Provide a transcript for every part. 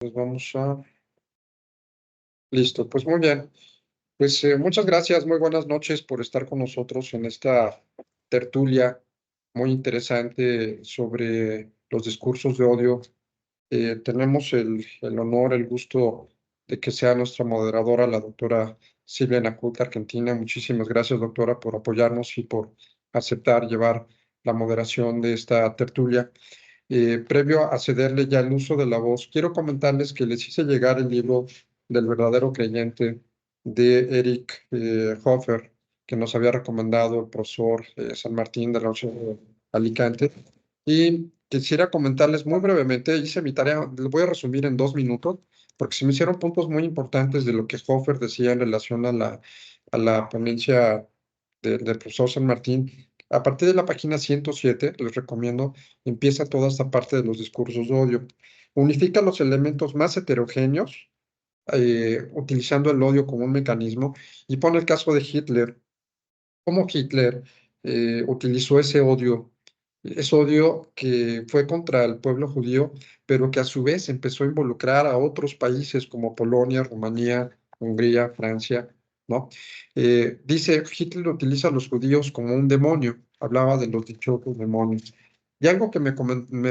Pues vamos a... Listo, pues muy bien. Pues muchas gracias, muy buenas noches por estar con nosotros en esta tertulia muy interesante sobre los discursos de odio. Tenemos el honor, el gusto de que sea nuestra moderadora, la doctora Silvia Nacut, Argentina. Muchísimas gracias, doctora, por apoyarnos y por aceptar llevar la moderación de esta tertulia. Previo a cederle ya el uso de la voz, quiero comentarles que les hice llegar el libro del verdadero creyente de Eric Hofer, que nos había recomendado el profesor San Martín de la Universidad de Alicante. Y quisiera comentarles muy brevemente, hice mi tarea, les voy a resumir en 2 minutos, porque se me hicieron puntos muy importantes de lo que Hofer decía en relación a la ponencia del profesor San Martín. A partir de la página 107, les recomiendo, empieza toda esta parte de los discursos de odio. Unifica los elementos más heterogéneos, utilizando el odio como un mecanismo, y pone el caso de Hitler, cómo Hitler utilizó ese odio que fue contra el pueblo judío, pero que a su vez empezó a involucrar a otros países como Polonia, Rumanía, Hungría, Francia, ¿no? Dice, Hitler utiliza a los judíos como un demonio, hablaba de los dichosos demonios. Y algo que me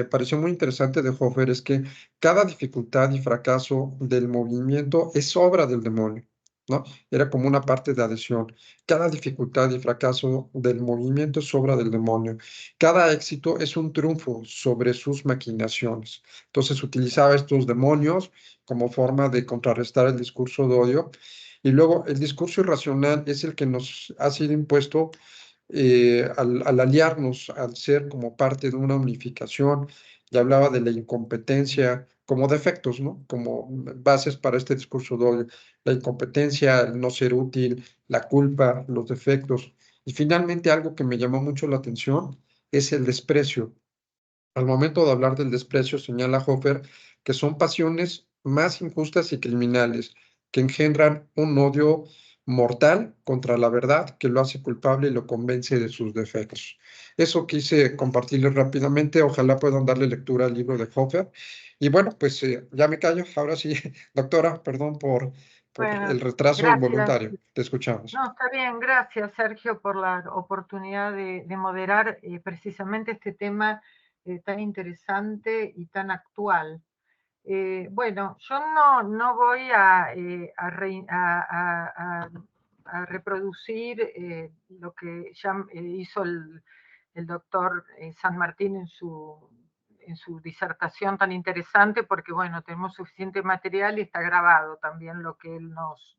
pareció muy interesante de Hofer es que cada dificultad y fracaso del movimiento es obra del demonio, ¿no? Era como una parte de adhesión. Cada dificultad y fracaso del movimiento es obra del demonio. Cada éxito es un triunfo sobre sus maquinaciones. Entonces utilizaba estos demonios como forma de contrarrestar el discurso de odio. Y luego el discurso irracional es el que nos ha sido impuesto al aliarnos, al ser como parte de una unificación. Ya hablaba de la incompetencia como defectos, ¿no? Como bases para este discurso de odio. La incompetencia, el no ser útil, la culpa, los defectos. Y finalmente algo que me llamó mucho la atención es el desprecio. Al momento de hablar del desprecio, señala Hofer que son pasiones más injustas y criminales que engendran un odio mortal contra la verdad que lo hace culpable y lo convence de sus defectos. Eso quise compartirles rápidamente. Ojalá puedan darle lectura al libro de Hofer. Y bueno, pues ya me callo. Ahora sí, doctora, perdón por Bueno, el retraso gracias. involuntario. Te escuchamos. No, está bien, gracias Sergio por la oportunidad de moderar precisamente este tema tan interesante y tan actual. Bueno, yo no voy a reproducir lo que ya hizo el doctor San Martín en su disertación tan interesante, porque bueno, tenemos suficiente material y está grabado también lo que él nos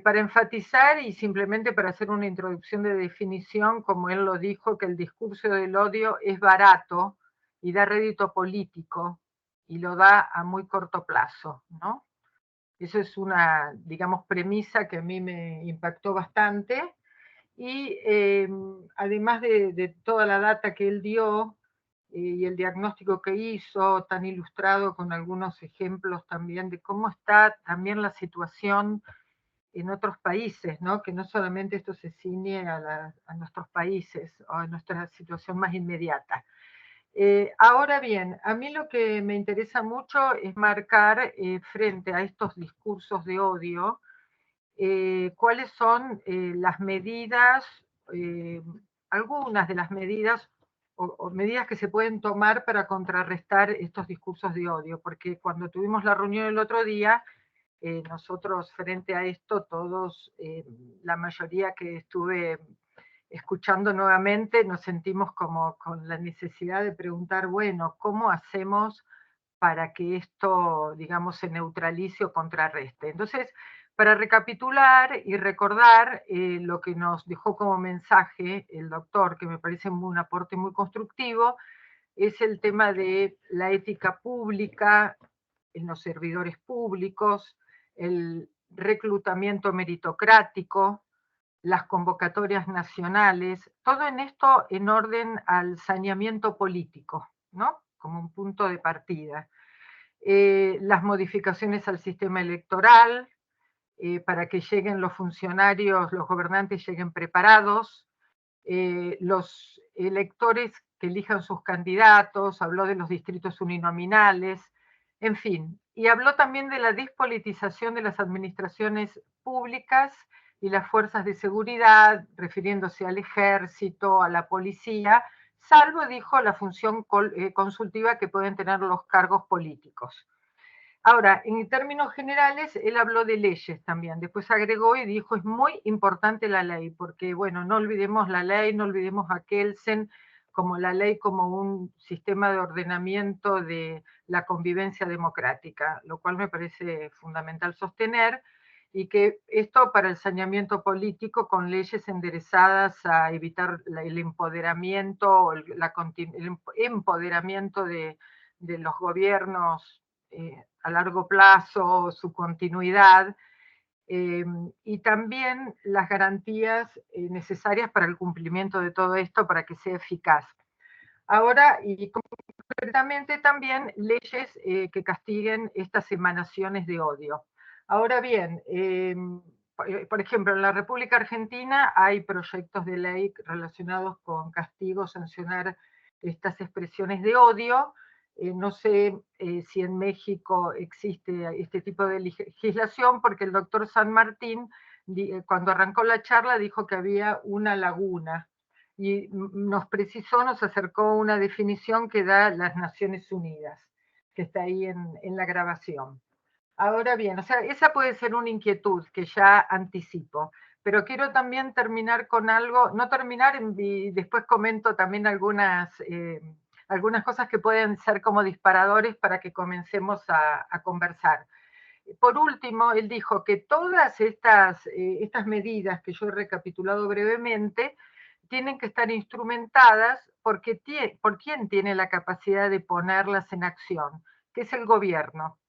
para enfatizar y simplemente para hacer una introducción de definición, como él lo dijo, que el discurso del odio es barato y da rédito político y lo da a muy corto plazo, ¿no? Eso es una, digamos, premisa que a mí me impactó bastante. Y además de toda la data que él dio y el diagnóstico que hizo, tan ilustrado con algunos ejemplos también de cómo está también la situación en otros países, ¿no? Que no solamente esto se ciñe a nuestros países o a nuestra situación más inmediata. Ahora bien, a mí lo que me interesa mucho es marcar frente a estos discursos de odio cuáles son las medidas, eh, algunas de las medidas o medidas que se pueden tomar para contrarrestar estos discursos de odio, porque cuando tuvimos la reunión el otro día, nosotros frente a esto, todos, la mayoría que estuve escuchando nuevamente, nos sentimos como con la necesidad de preguntar, bueno, ¿cómo hacemos para que esto, digamos, se neutralice o contrarreste? Entonces, para recapitular y recordar lo que nos dejó como mensaje el doctor, que me parece un aporte muy constructivo, es el tema de la ética pública en los servidores públicos, el reclutamiento meritocrático, las convocatorias nacionales, todo en esto en orden al saneamiento político, ¿no? Como un punto de partida. Las modificaciones al sistema electoral, para que lleguen los funcionarios, los gobernantes lleguen preparados, los electores que elijan sus candidatos, habló de los distritos uninominales. En fin, y habló también de la despolitización de las administraciones públicas y las fuerzas de seguridad, refiriéndose al ejército, a la policía, salvo, dijo, la función consultiva que pueden tener los cargos políticos. Ahora, en términos generales, él habló de leyes también. Después agregó y dijo, es muy importante la ley, porque, bueno, no olvidemos la ley, no olvidemos a Kelsen como la ley como un sistema de ordenamiento de la convivencia democrática, lo cual me parece fundamental sostener, y que esto para el saneamiento político con leyes enderezadas a evitar el empoderamiento, el empoderamiento de los gobiernos a largo plazo, su continuidad, y también las garantías necesarias para el cumplimiento de todo esto para que sea eficaz. Ahora, y concretamente también leyes que castiguen estas emanaciones de odio. Ahora bien, por ejemplo, en la República Argentina hay proyectos de ley relacionados con castigo, sancionar estas expresiones de odio. No sé si en México existe este tipo de legislación, porque el doctor San Martín, cuando arrancó la charla, dijo que había una laguna y nos precisó, nos acercó una definición que da las Naciones Unidas, que está ahí en la grabación. Ahora bien, o sea, esa puede ser una inquietud que ya anticipo, pero quiero también terminar con algo, no terminar, y después comento también algunas cosas que pueden ser como disparadores para que comencemos a conversar. Por último, él dijo que todas estas medidas que yo he recapitulado brevemente tienen que estar instrumentadas porque por quién tiene la capacidad de ponerlas en acción, que es el gobierno.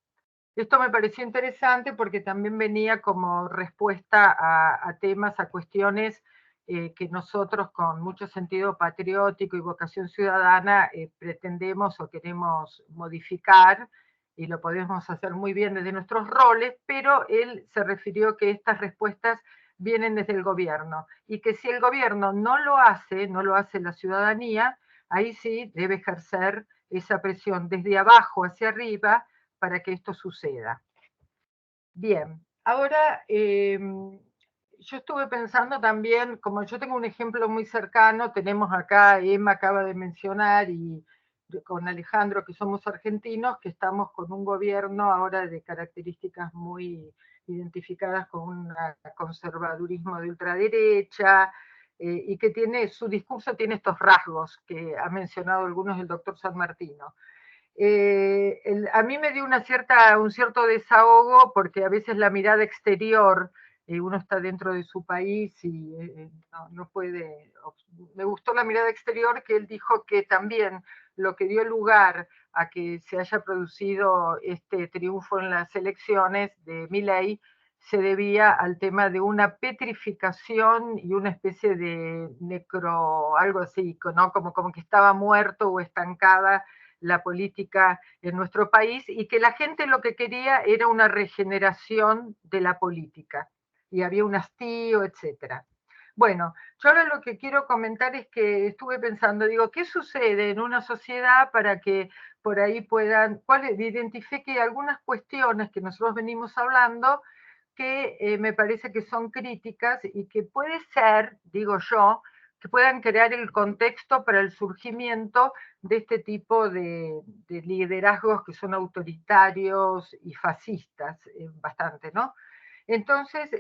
Esto me pareció interesante porque también venía como respuesta a temas, a cuestiones que nosotros con mucho sentido patriótico y vocación ciudadana pretendemos o queremos modificar, y lo podemos hacer muy bien desde nuestros roles, pero él se refirió que estas respuestas vienen desde el gobierno, y que si el gobierno no lo hace la ciudadanía, ahí sí debe ejercer esa presión desde abajo hacia arriba para que esto suceda. Bien, ahora yo estuve pensando también, como yo tengo un ejemplo muy cercano, tenemos acá, Emma acaba de mencionar, y con Alejandro, que somos argentinos, que estamos con un gobierno ahora de características muy identificadas con un conservadurismo de ultraderecha, y que su discurso tiene estos rasgos que ha mencionado algunos el doctor San Martino. A mí me dio un cierto desahogo porque a veces la mirada exterior, uno está dentro de su país y no puede, me gustó la mirada exterior que él dijo que también lo que dio lugar a que se haya producido este triunfo en las elecciones de Milei se debía al tema de una petrificación y una especie de algo así, ¿no? Como que estaba muerto o estancada la política en nuestro país, y que la gente lo que quería era una regeneración de la política, y había un hastío, etcétera. Bueno, yo ahora lo que quiero comentar es que estuve pensando, digo, ¿qué sucede en una sociedad para que por ahí identifique algunas cuestiones que nosotros venimos hablando que me parece que son críticas y que puede ser, digo yo, que puedan crear el contexto para el surgimiento de este tipo de liderazgos que son autoritarios y fascistas, bastante, ¿no? Entonces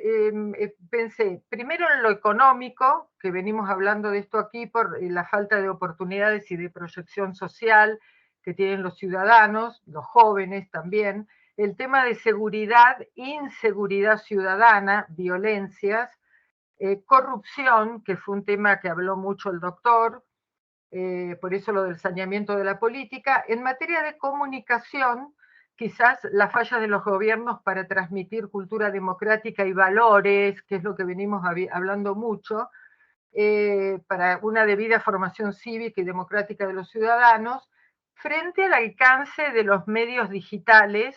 pensé primero en lo económico, que venimos hablando de esto aquí por la falta de oportunidades y de proyección social que tienen los ciudadanos, los jóvenes también, el tema de seguridad, inseguridad ciudadana, violencias, corrupción, que fue un tema que habló mucho el doctor, por eso lo del saneamiento de la política. En materia de comunicación, quizás la falla de los gobiernos para transmitir cultura democrática y valores, que es lo que venimos hablando mucho, para una debida formación cívica y democrática de los ciudadanos, frente al alcance de los medios digitales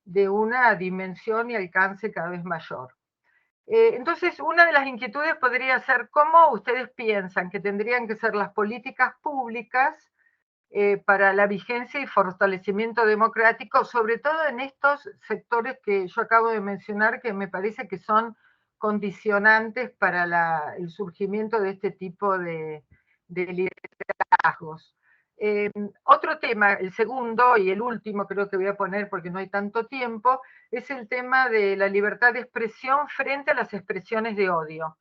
de una dimensión y alcance cada vez mayor. Entonces, una de las inquietudes podría ser cómo ustedes piensan que tendrían que ser las políticas públicas para la vigencia y fortalecimiento democrático, sobre todo en estos sectores que yo acabo de mencionar, que me parece que son condicionantes para el surgimiento de este tipo de liderazgos. Otro tema, el segundo y el último creo que voy a poner porque no hay tanto tiempo, es el tema de la libertad de expresión frente a las expresiones de odio.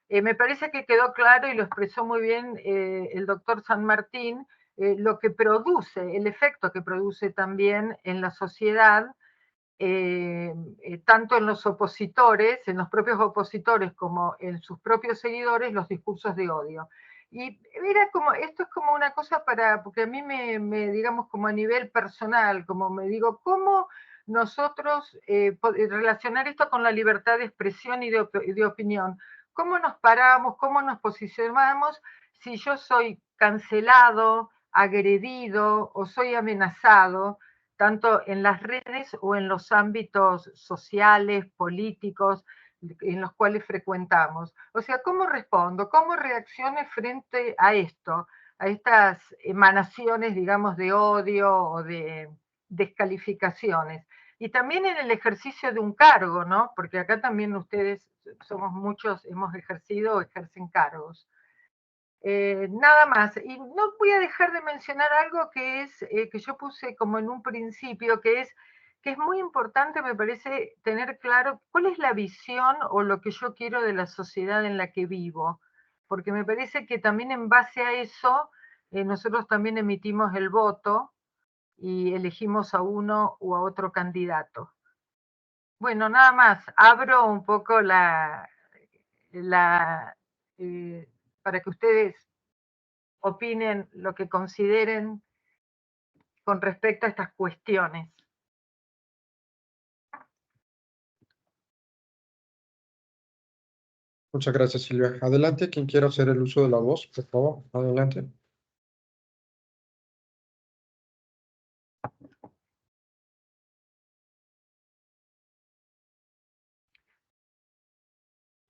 Me parece que quedó claro y lo expresó muy bien el doctor San Martín, lo que produce, el efecto que produce también en la sociedad, tanto en los opositores, en los propios opositores, como en sus propios seguidores, los discursos de odio. Y era como, esto es como una cosa porque a mí digamos, como a nivel personal, como me digo, ¿cómo nosotros relacionar esto con la libertad de expresión y de opinión? ¿Cómo nos paramos, cómo nos posicionamos si yo soy cancelado, agredido o soy amenazado, tanto en las redes o en los ámbitos sociales, políticos, en los cuales frecuentamos? O sea, ¿cómo respondo? ¿Cómo reacciono frente a esto? A estas emanaciones, digamos, de odio o de descalificaciones. Y también en el ejercicio de un cargo, ¿no? Porque acá también ustedes somos muchos, hemos ejercido o ejercen cargos. Nada más. Y no voy a dejar de mencionar algo que yo puse como en un principio, que es muy importante, me parece, tener claro cuál es la visión o lo que yo quiero de la sociedad en la que vivo. Porque me parece que también en base a eso, nosotros también emitimos el voto y elegimos a uno u a otro candidato. Bueno, nada más. Abro un poco para que ustedes opinen lo que consideren con respecto a estas cuestiones. Muchas gracias, Silvia. Adelante, quien quiera hacer el uso de la voz, por favor, adelante.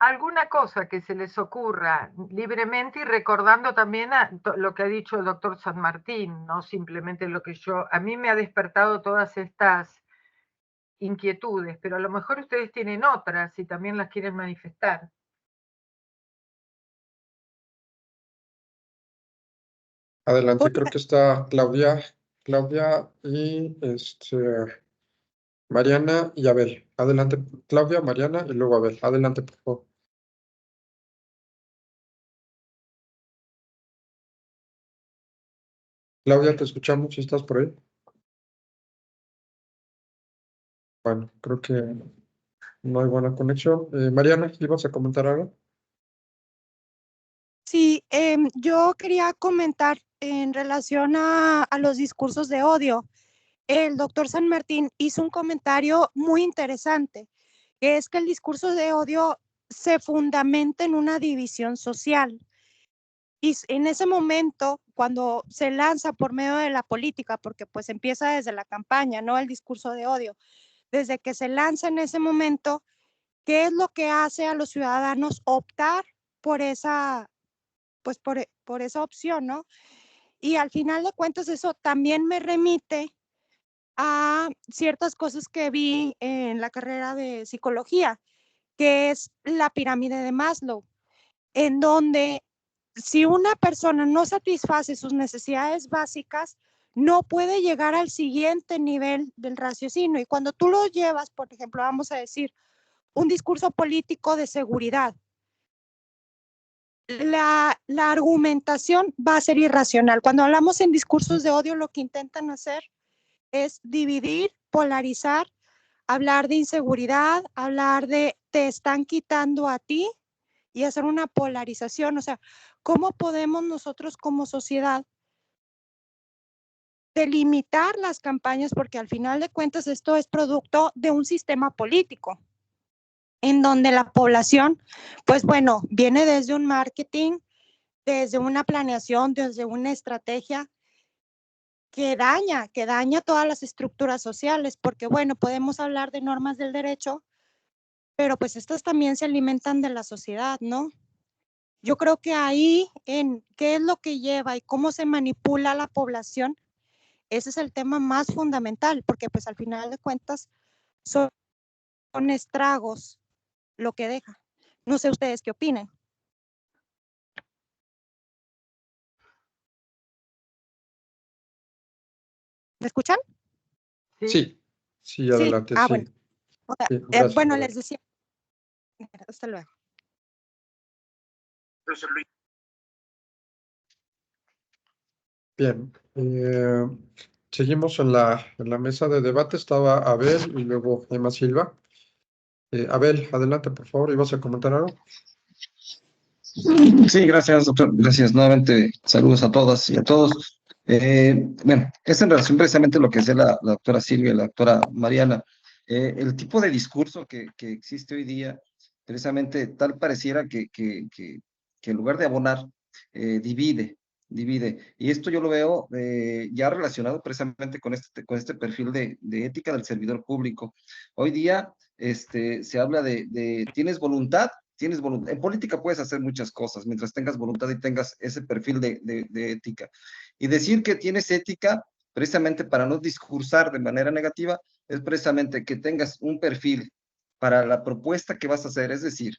Alguna cosa que se les ocurra libremente y recordando también lo que ha dicho el doctor San Martín, no simplemente lo que a mí me ha despertado todas estas inquietudes, pero a lo mejor ustedes tienen otras y también las quieren manifestar. Adelante, creo que está Claudia y Mariana y Abel. Adelante, Claudia, Mariana y luego Abel. Adelante, por favor. Claudia, te escuchamos si estás por ahí. Bueno, creo que no hay buena conexión. Mariana, ¿ibas a comentar algo? Sí, yo quería comentar en relación a los discursos de odio. El doctor San Martín hizo un comentario muy interesante, que es que el discurso de odio se fundamenta en una división social. Y en ese momento, cuando se lanza por medio de la política, porque pues empieza desde la campaña, ¿no? El discurso de odio. Desde que se lanza en ese momento, ¿qué es lo que hace a los ciudadanos optar por esa, pues por esa opción, ¿no? Y al final de cuentas eso también me remite a ciertas cosas que vi en la carrera de psicología, que es la pirámide de Maslow, en donde si una persona no satisface sus necesidades básicas, no puede llegar al siguiente nivel del raciocinio. Y cuando tú lo llevas, por ejemplo, vamos a decir, un discurso político de seguridad, la argumentación va a ser irracional. Cuando hablamos en discursos de odio, lo que intentan hacer es dividir, polarizar, hablar de inseguridad, hablar de te están quitando a ti y hacer una polarización. O sea, ¿cómo podemos nosotros como sociedad delimitar las campañas? Porque al final de cuentas esto es producto de un sistema político en donde la población, pues bueno, viene desde un marketing, desde una planeación, desde una estrategia que daña todas las estructuras sociales, porque bueno, podemos hablar de normas del derecho, pero pues estas también se alimentan de la sociedad, ¿no? Yo creo que ahí, en qué es lo que lleva y cómo se manipula la población, ese es el tema más fundamental, porque pues al final de cuentas son estragos lo que deja. No sé ustedes qué opinen. ¿Me escuchan? Sí, sí, Sí, adelante, bueno. sí. O sea, Sí, gracias, bueno, Adela. les decía, hasta luego. Bien, seguimos en la mesa de debate. Estaba Abel y luego Emma Silva. Abel, adelante, por favor, ¿ibas a comentar algo? Sí, gracias, doctor. Gracias nuevamente. Saludos a todas y a todos. Bueno, es en relación precisamente a lo que decía la doctora Silvia y la doctora Mariana. El tipo de discurso que existe hoy día, precisamente tal pareciera que en lugar de abonar, divide. Y esto yo lo veo ya relacionado precisamente con este perfil de ética del servidor público. Hoy día se habla ¿tienes voluntad? Tienes voluntad. En política puedes hacer muchas cosas mientras tengas voluntad y tengas ese perfil de ética. Y decir que tienes ética, precisamente para no discursar de manera negativa, es precisamente que tengas un perfil para la propuesta que vas a hacer. Es decir,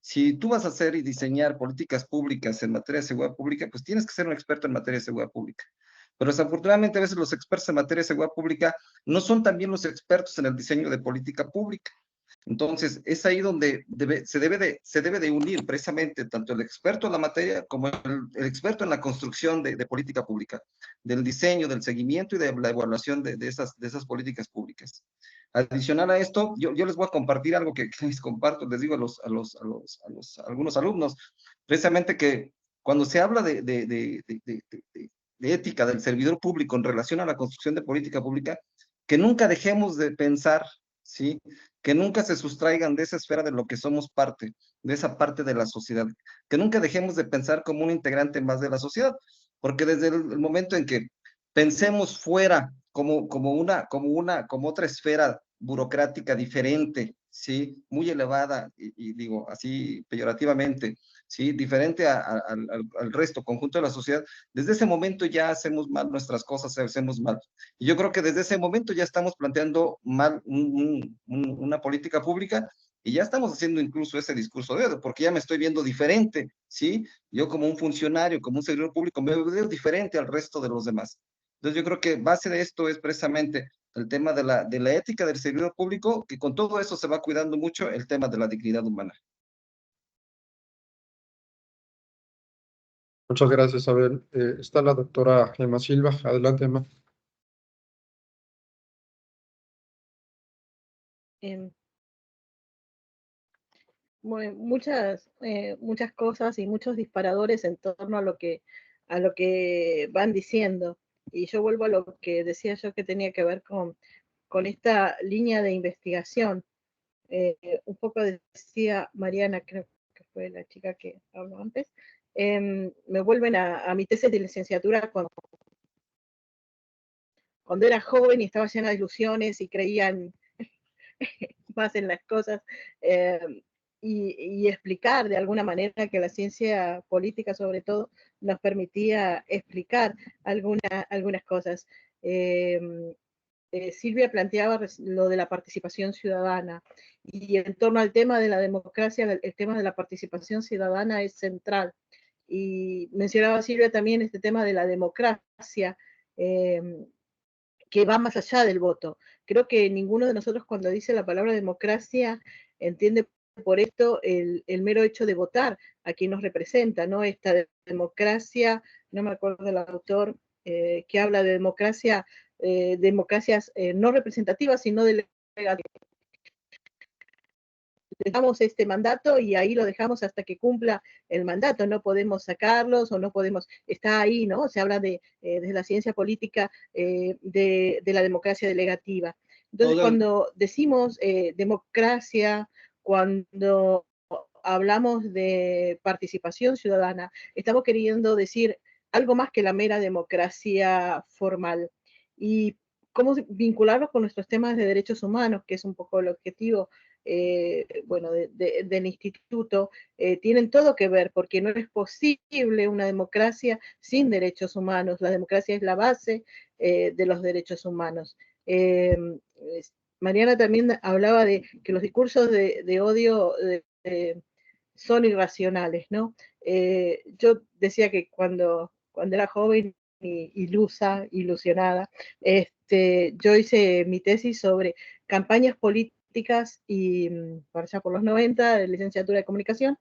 si tú vas a hacer y diseñar políticas públicas en materia de seguridad pública, pues tienes que ser un experto en materia de seguridad pública. Pero desafortunadamente a veces los expertos en materia de seguridad pública no son también los expertos en el diseño de política pública. Entonces, es ahí donde se debe de unir precisamente tanto el experto en la materia como el experto en la construcción de política pública, del diseño, del seguimiento y de la evaluación de esas políticas públicas. Adicional a esto, yo les voy a compartir algo que les comparto, les digo a algunos alumnos, precisamente que cuando se habla de ética del servidor público en relación a la construcción de política pública, que nunca dejemos de pensar, ¿sí? Que nunca se sustraigan de esa esfera de lo que somos parte, de esa parte de la sociedad, que nunca dejemos de pensar como un integrante más de la sociedad, porque desde el momento en que pensemos fuera como otra esfera burocrática diferente, ¿sí? Muy elevada, y digo así peyorativamente, ¿sí? Diferente al resto, conjunto de la sociedad, desde ese momento ya hacemos mal nuestras cosas, hacemos mal. Y yo creo que desde ese momento ya estamos planteando mal una política pública y ya estamos haciendo incluso ese discurso de odio, porque ya me estoy viendo diferente, ¿sí? Yo como un funcionario, como un servidor público, me veo diferente al resto de los demás. Entonces yo creo que base de esto es precisamente el tema de la ética del servidor público, que con todo eso se va cuidando mucho el tema de la dignidad humana. Muchas gracias, Abel. Está la doctora Emma Silva. Adelante, Emma. em, muchas cosas y muchos disparadores en torno a lo que van diciendo. Y yo vuelvo a lo que decía yo que tenía que ver con esta línea de investigación. Un poco decía Mariana, creo que fue la chica que habló antes, me vuelven a mi tesis de licenciatura cuando era joven y estaba llena de ilusiones y creían más en las cosas, eh, y explicar de alguna manera que la ciencia política sobre todo nos permitía explicar algunas cosas. Eh, Silvia planteaba lo de la participación ciudadana y en torno al tema de la democracia, el tema de la participación ciudadana es central. Y mencionaba Silvia también este tema de la democracia, eh, que va más allá del voto. Creo que ninguno de nosotros cuando dice la palabra democracia entiende por esto el mero hecho de votar a quien nos representa, ¿no? Esta democracia, no me acuerdo del autor, que habla de democracia, democracias no representativas, sino de dejamos este mandato y ahí lo dejamos hasta que cumpla el mandato, no podemos sacarlos o no podemos, está ahí, ¿no? Se habla de la ciencia política, de la democracia delegativa. Entonces, cuando decimos democracia, cuando hablamos de participación ciudadana, estamos queriendo decir algo más que la mera democracia formal. Y cómo vincularlos con nuestros temas de derechos humanos, que es un poco el objetivo bueno, del instituto, tienen todo que ver, porque no es posible una democracia sin derechos humanos. La democracia es la base de los derechos humanos. Mariana también hablaba de que los discursos de odio son irracionales, ¿no? Yo decía que cuando era joven y ilusionada, yo hice mi tesis sobre campañas políticas y, por allá por los 90, de licenciatura de comunicación,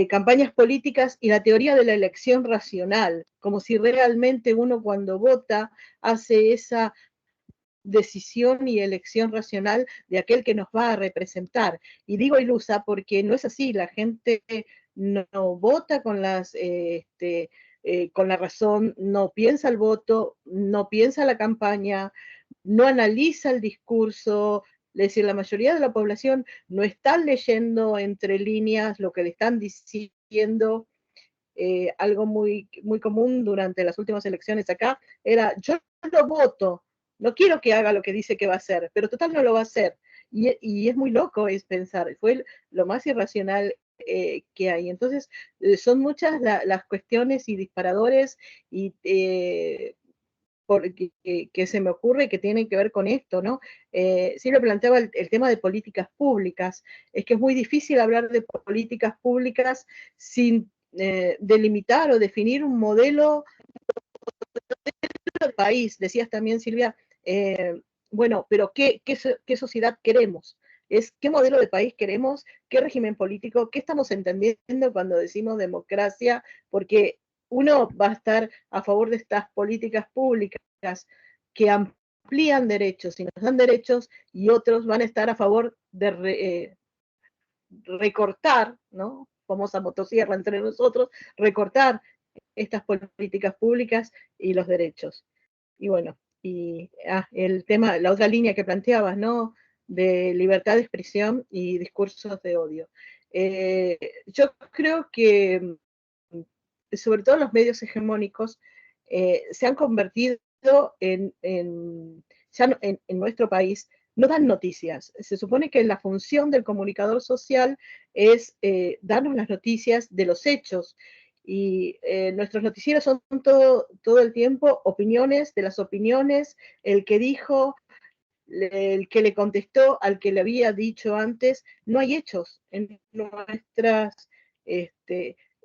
campañas políticas y la teoría de la elección racional, como si realmente uno cuando vota hace esa decisión y elección racional de aquel que nos va a representar. Y digo ilusa porque no es así, la gente no vota con con la razón, no piensa el voto, no piensa la campaña, no analiza el discurso. Es decir, la mayoría de la población no está leyendo entre líneas lo que le están diciendo. Algo muy, muy común durante las últimas elecciones acá era: yo lo voto, no quiero que haga lo que dice que va a hacer, pero total no lo va a hacer. Y es muy loco es pensar, fue lo más irracional que hay. Entonces, son muchas las cuestiones y disparadores y que se me ocurre que tienen que ver con esto, ¿no? Silvia planteaba el tema de políticas públicas. Es que es muy difícil hablar de políticas públicas sin delimitar o definir un modelo del país. Decías también, Silvia, bueno, pero ¿qué sociedad queremos? ¿Qué modelo de país queremos? ¿Qué régimen político? ¿Qué estamos entendiendo cuando decimos democracia? Porque uno va a estar a favor de estas políticas públicas que amplían derechos y nos dan derechos, y otros van a estar a favor de recortar, ¿no? Famosa motosierra entre nosotros, recortar estas políticas públicas y los derechos. Y bueno, el tema, la otra línea que planteabas, ¿no? De libertad de expresión y discursos de odio. Yo creo que, sobre todo los medios hegemónicos, se han convertido ya en nuestro país, no dan noticias. Se supone que la función del comunicador social es darnos las noticias de los hechos, y nuestros noticieros son todo el tiempo opiniones de las opiniones, el que dijo, el que le contestó al que le había dicho antes. No hay hechos en nuestras...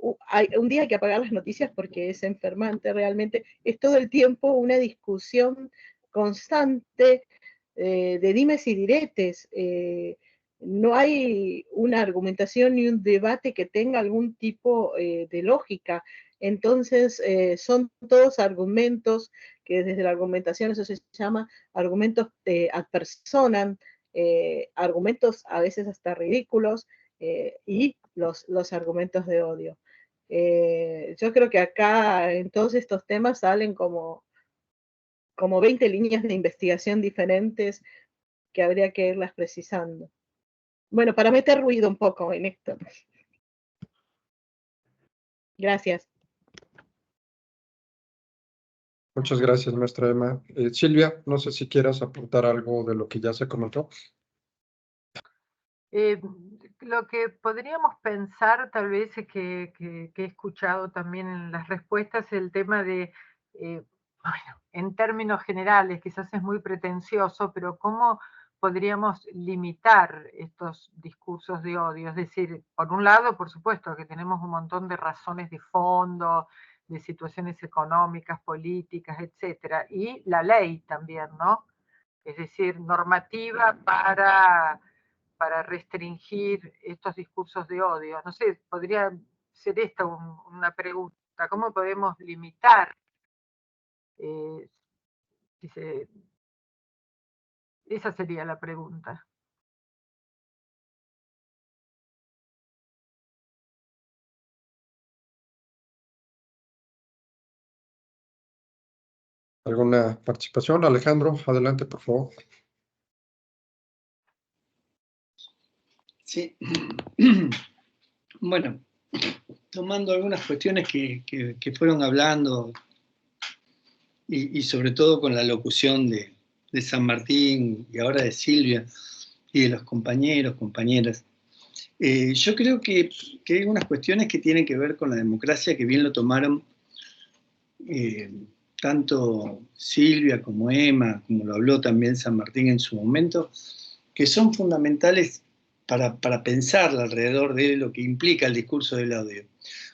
un día hay que apagar las noticias porque es enfermante realmente. Es todo el tiempo una discusión constante de dimes y diretes. No hay una argumentación ni un debate que tenga algún tipo de lógica. Entonces, son todos argumentos que desde la argumentación eso se llama argumentos ad personam, argumentos a veces hasta ridículos, y los argumentos de odio. Yo creo que acá en todos estos temas salen como 20 líneas de investigación diferentes que habría que irlas precisando. Bueno, para meter ruido un poco en esto. Gracias. Muchas gracias, maestra Emma. Silvia, no sé si quieras aportar algo de lo que ya se comentó. Lo que podríamos pensar, tal vez, que he escuchado también en las respuestas, es el tema de, bueno, en términos generales, quizás es muy pretencioso, pero ¿cómo podríamos limitar estos discursos de odio? Es decir, por un lado, por supuesto, que tenemos un montón de razones de fondo, de situaciones económicas, políticas, etcétera, y la ley también, ¿no? Es decir, normativa para restringir estos discursos de odio. No sé, podría ser esta una pregunta: ¿cómo podemos limitar? Esa sería la pregunta. ¿Alguna participación? Alejandro, adelante, por favor. Sí. Bueno, tomando algunas cuestiones que fueron hablando, y sobre todo con la locución de San Martín y ahora de Silvia y de los compañeros, compañeras. Yo creo que hay unas cuestiones que tienen que ver con la democracia, que bien lo tomaron tanto Silvia como Emma, como lo habló también San Martín en su momento, que son fundamentales para pensar alrededor de lo que implica el discurso del odio.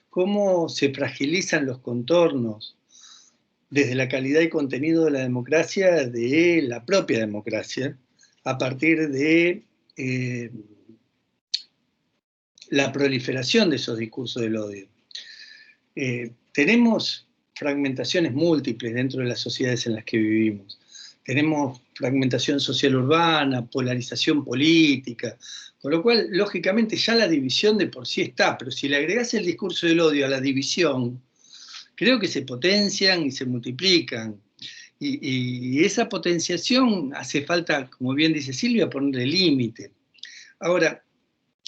Cómo se fragilizan los contornos desde la calidad y contenido de la democracia, de la propia democracia, a partir de la proliferación de esos discursos del odio. Tenemos fragmentaciones múltiples dentro de las sociedades en las que vivimos. Tenemos fragmentación social urbana, polarización política, con lo cual, lógicamente, ya la división de por sí está, pero si le agregás el discurso del odio a la división, creo que se potencian y se multiplican. Y esa potenciación hace falta, como bien dice Silvia, ponerle límite. Ahora,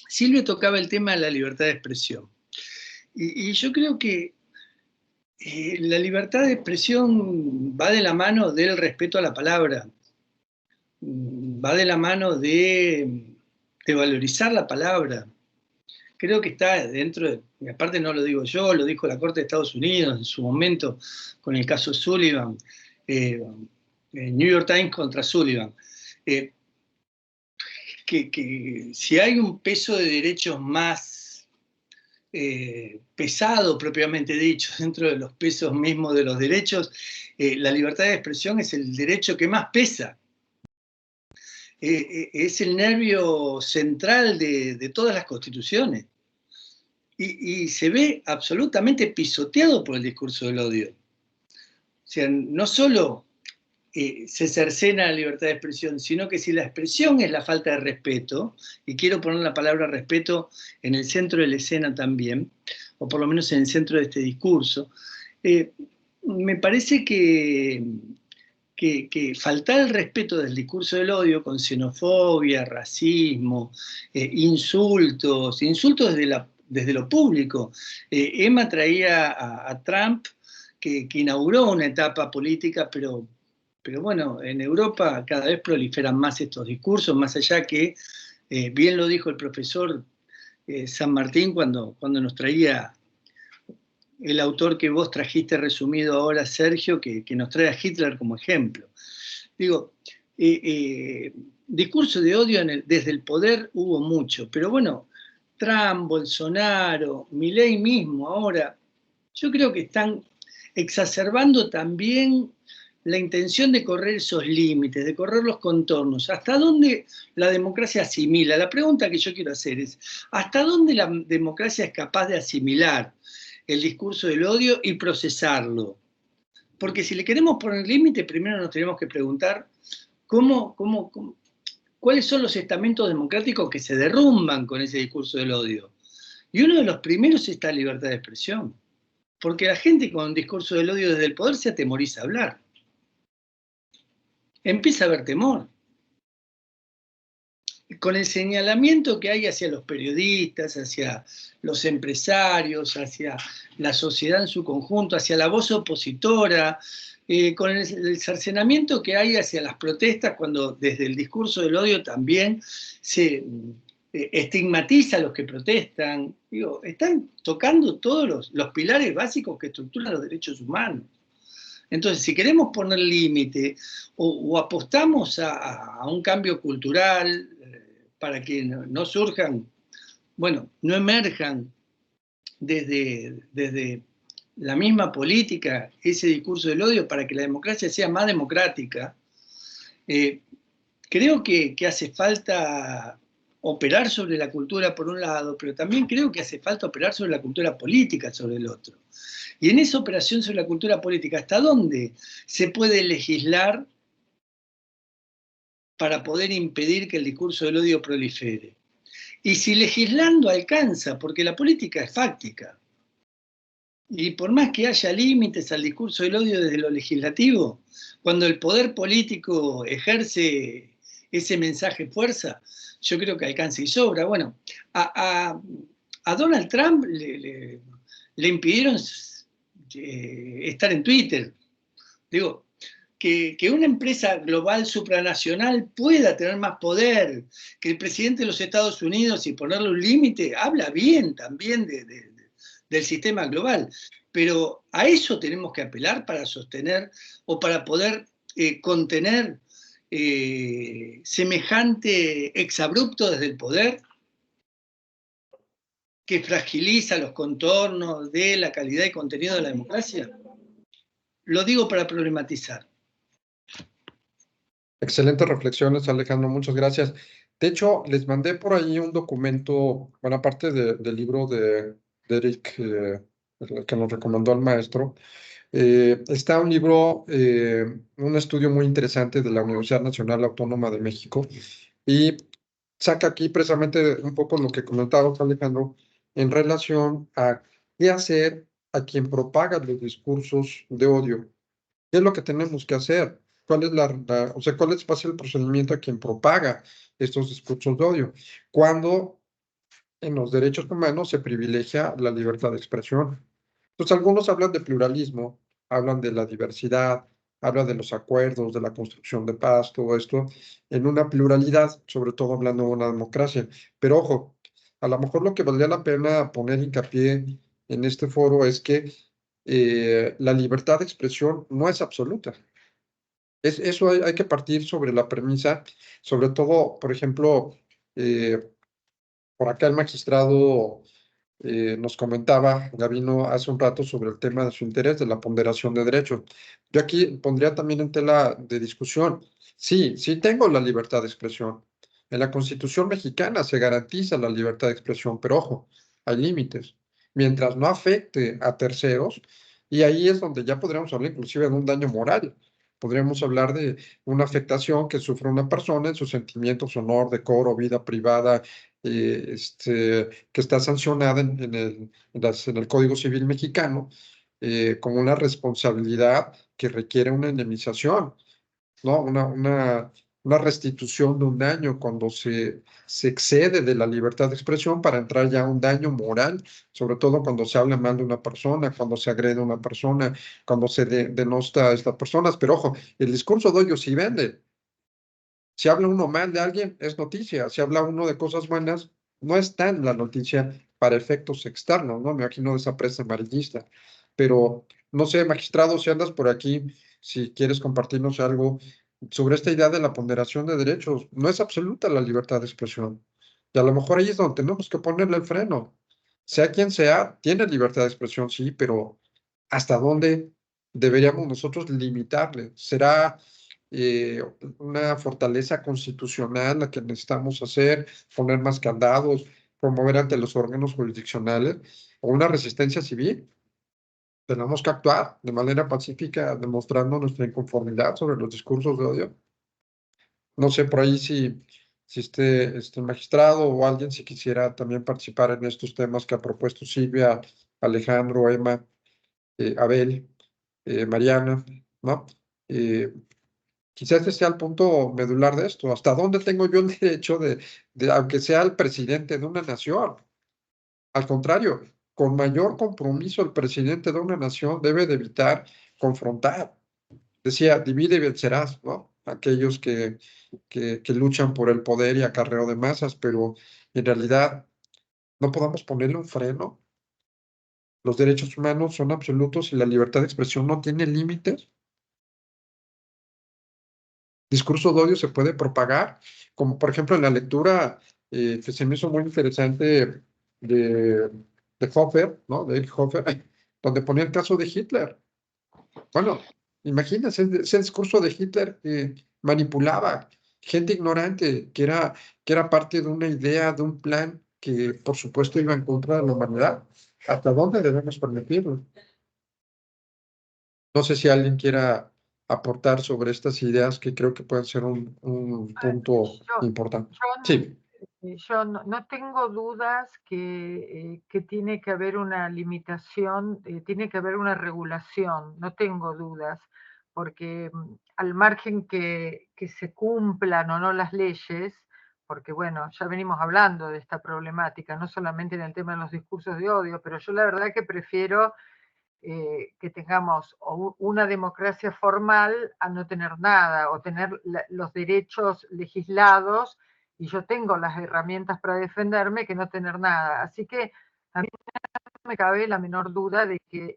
Silvia tocaba el tema de la libertad de expresión. Y yo creo que la libertad de expresión va de la mano del respeto a la palabra, va de la mano de valorizar la palabra. Creo que está dentro de, y aparte no lo digo yo, lo dijo la Corte de Estados Unidos en su momento con el caso Sullivan, New York Times contra Sullivan, que si hay un peso de derechos más pesado, propiamente dicho, dentro de los pesos mismos de los derechos, la libertad de expresión es el derecho que más pesa. Es el nervio central de todas las constituciones. Y se ve absolutamente pisoteado por el discurso del odio. O sea, no solo se cercena la libertad de expresión, sino que si la expresión es la falta de respeto, y quiero poner la palabra respeto en el centro de la escena también, o por lo menos en el centro de este discurso, me parece que faltar el respeto del discurso del odio con xenofobia, racismo, insultos desde lo público. Emma traía a Trump, que inauguró una etapa política, pero bueno, en Europa cada vez proliferan más estos discursos, más allá que, bien lo dijo el profesor San Martín cuando nos traía el autor que vos trajiste resumido ahora, Sergio, que nos trae a Hitler como ejemplo. Digo, discurso de odio desde el poder hubo mucho, pero bueno, Trump, Bolsonaro, Milei mismo ahora, yo creo que están exacerbando también la intención de correr esos límites, de correr los contornos. ¿Hasta dónde la democracia asimila? La pregunta que yo quiero hacer es, ¿hasta dónde la democracia es capaz de asimilar el discurso del odio y procesarlo? Porque si le queremos poner límite, primero nos tenemos que preguntar cuáles son los estamentos democráticos que se derrumban con ese discurso del odio. Y uno de los primeros es la libertad de expresión. Porque la gente con un discurso del odio desde el poder se atemoriza a hablar. Empieza a haber temor. Con el señalamiento que hay hacia los periodistas, hacia los empresarios, hacia la sociedad en su conjunto, hacia la voz opositora, con el cercenamiento que hay hacia las protestas, cuando desde el discurso del odio también se estigmatiza a los que protestan. Digo, están tocando todos los pilares básicos que estructuran los derechos humanos. Entonces, si queremos poner límite o apostamos a un cambio cultural para que no surjan, bueno, no emerjan desde la misma política ese discurso del odio para que la democracia sea más democrática, creo que hace falta operar sobre la cultura por un lado, pero también creo que hace falta operar sobre la cultura política sobre el otro. Y en esa operación sobre la cultura política, ¿hasta dónde se puede legislar para poder impedir que el discurso del odio prolifere? Y si legislando alcanza, porque la política es fáctica, y por más que haya límites al discurso del odio desde lo legislativo, cuando el poder político ejerce ese mensaje fuerza, yo creo que alcanza y sobra. Bueno, a Donald Trump le impidieron estar en Twitter. Digo, que una empresa global supranacional pueda tener más poder, que el presidente de los Estados Unidos, y ponerle un límite, habla bien también del sistema global. Pero a eso tenemos que apelar para sostener o para poder contener semejante exabrupto desde el poder que fragiliza los contornos de la calidad y contenido de la democracia. Lo digo para problematizar. Excelentes reflexiones, Alejandro, muchas gracias. De hecho, les mandé por ahí un documento, buena parte del libro de Eric, el que nos recomendó el maestro. Está un libro, un estudio muy interesante de la Universidad Nacional Autónoma de México, y saca aquí precisamente un poco lo que comentaba Alejandro en relación a qué hacer a quien propaga los discursos de odio. ¿Qué es lo que tenemos que hacer? ¿Cuál es o sea, cuál va a ser el procedimiento a quien propaga estos discursos de odio? Cuando en los derechos humanos se privilegia la libertad de expresión. Entonces, algunos hablan de pluralismo, hablan de la diversidad, hablan de los acuerdos, de la construcción de paz, todo esto, en una pluralidad, sobre todo hablando de una democracia. Pero ojo, a lo mejor lo que valdría la pena poner hincapié en este foro es que la libertad de expresión no es absoluta. Eso hay que partir sobre la premisa, sobre todo, por ejemplo, por acá el magistrado nos comentaba, Gabino, hace un rato sobre el tema de su interés de la ponderación de derechos. Yo aquí pondría también en tela de discusión. Sí, sí tengo la libertad de expresión. En la Constitución mexicana se garantiza la libertad de expresión, pero ojo, hay límites. Mientras no afecte a terceros, y ahí es donde ya podríamos hablar inclusive de un daño moral. Podríamos hablar de una afectación que sufre una persona en sus sentimientos, honor, decoro, vida privada, que está sancionada en el Código Civil mexicano, como una responsabilidad que requiere una indemnización, ¿no? Una restitución de un daño cuando se excede de la libertad de expresión para entrar ya a un daño moral, sobre todo cuando se habla mal de una persona, cuando se agrede a una persona, cuando se denosta a estas personas. Pero ojo, el discurso de odio sí vende. Si habla uno mal de alguien, es noticia. Si habla uno de cosas buenas, no es tan la noticia para efectos externos, ¿no? Me imagino de esa prensa amarillista. Pero, no sé, magistrado, si andas por aquí, si quieres compartirnos algo sobre esta idea de la ponderación de derechos, no es absoluta la libertad de expresión. Y a lo mejor ahí es donde tenemos que ponerle el freno. Sea quien sea, tiene libertad de expresión, sí, pero ¿hasta dónde deberíamos nosotros limitarle? ¿Será eh, una fortaleza constitucional la que necesitamos hacer, poner más candados, promover ante los órganos jurisdiccionales, o una resistencia civil? Tenemos que actuar de manera pacífica, demostrando nuestra inconformidad sobre los discursos de odio. No sé por ahí si este magistrado o alguien si quisiera también participar en estos temas que ha propuesto Silvia, Alejandro, Emma, Abel, Mariana, ¿no? Eh, Quizás este sea el punto medular de esto. ¿Hasta dónde tengo yo el derecho aunque sea el presidente de una nación? Al contrario, con mayor compromiso el presidente de una nación debe de evitar confrontar. Decía, divide y vencerás, ¿no? Aquellos que luchan por el poder y acarreo de masas, pero en realidad no podamos ponerle un freno. Los derechos humanos son absolutos y la libertad de expresión no tiene límites. Discurso de odio se puede propagar, como por ejemplo en la lectura que se me hizo muy interesante de, de Hofer, ¿no? De Eric Hofer, donde ponía el caso de Hitler. Bueno, imagínense ese discurso de Hitler que manipulaba gente ignorante, que era parte de una idea, de un plan que por supuesto iba en contra de la humanidad. ¿Hasta dónde debemos permitirlo? No sé si alguien quiera aportar sobre estas ideas que creo que pueden ser un punto importante. Sí. Yo no tengo dudas que tiene que haber una limitación, tiene que haber una regulación, no tengo dudas, porque al margen que se cumplan o no las leyes, porque bueno, ya venimos hablando de esta problemática, no solamente en el tema de los discursos de odio, pero yo la verdad que prefiero que tengamos una democracia formal a no tener nada, o tener los derechos legislados, y yo tengo las herramientas para defenderme, que no tener nada. Así que a mí no me cabe la menor duda de que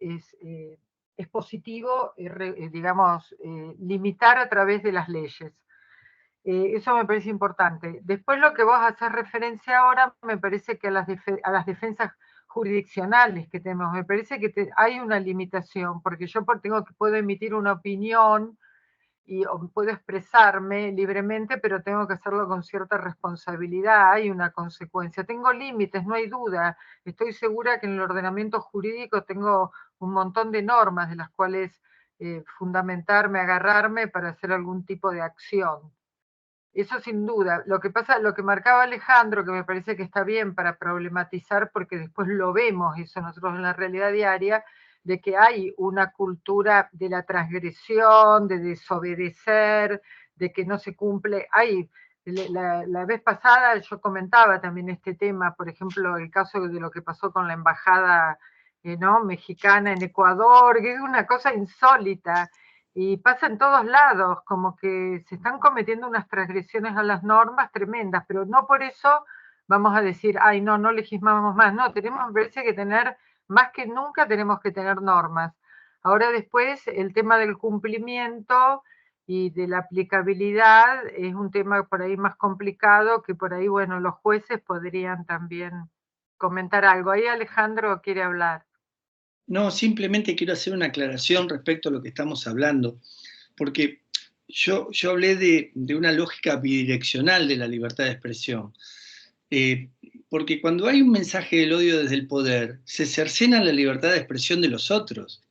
es positivo, digamos, limitar a través de las leyes. Eso me parece importante. Después lo que vos haces referencia ahora, me parece que a las defensas jurisdiccionales que tenemos, me parece que hay una limitación, porque yo puedo emitir una opinión o puedo expresarme libremente, pero tengo que hacerlo con cierta responsabilidad, hay una consecuencia. Tengo límites, no hay duda. Estoy segura que en el ordenamiento jurídico tengo un montón de normas de las cuales fundamentarme, agarrarme para hacer algún tipo de acción. Eso sin duda. Lo que marcaba Alejandro, que me parece que está bien para problematizar, porque después lo vemos eso nosotros en la realidad diaria, de que hay una cultura de la transgresión, de desobedecer, de que no se cumple. La vez pasada yo comentaba también este tema, por ejemplo, el caso de lo que pasó con la embajada ¿no? mexicana en Ecuador, que es una cosa insólita. Y pasa en todos lados, como que se están cometiendo unas transgresiones a las normas tremendas, pero no por eso vamos a decir, ay, no legislamos más. No, me parece que tener, más que nunca tenemos que tener normas. Ahora después, el tema del cumplimiento y de la aplicabilidad es un tema por ahí más complicado, que por ahí, bueno, los jueces podrían también comentar algo. Ahí Alejandro quiere hablar. No, simplemente quiero hacer una aclaración respecto a lo que estamos hablando, porque yo hablé de una lógica bidireccional de la libertad de expresión. Porque cuando hay un mensaje del odio desde el poder, se cercena la libertad de expresión de los otros.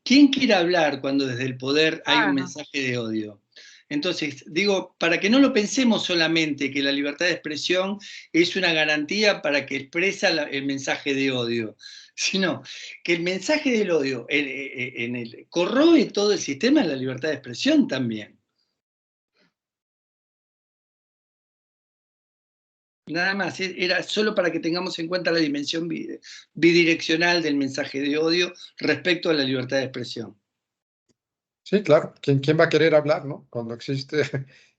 ¿Quién quiere hablar cuando desde el poder hay un mensaje de odio? Entonces, digo, para que no lo pensemos solamente que la libertad de expresión es una garantía para que expresa el mensaje de odio, sino que el mensaje del odio corroe todo el sistema de la libertad de expresión también. Nada más, era solo para que tengamos en cuenta la dimensión bidireccional del mensaje de odio respecto a la libertad de expresión. Sí, claro. ¿Quién va a querer hablar, no? Cuando existe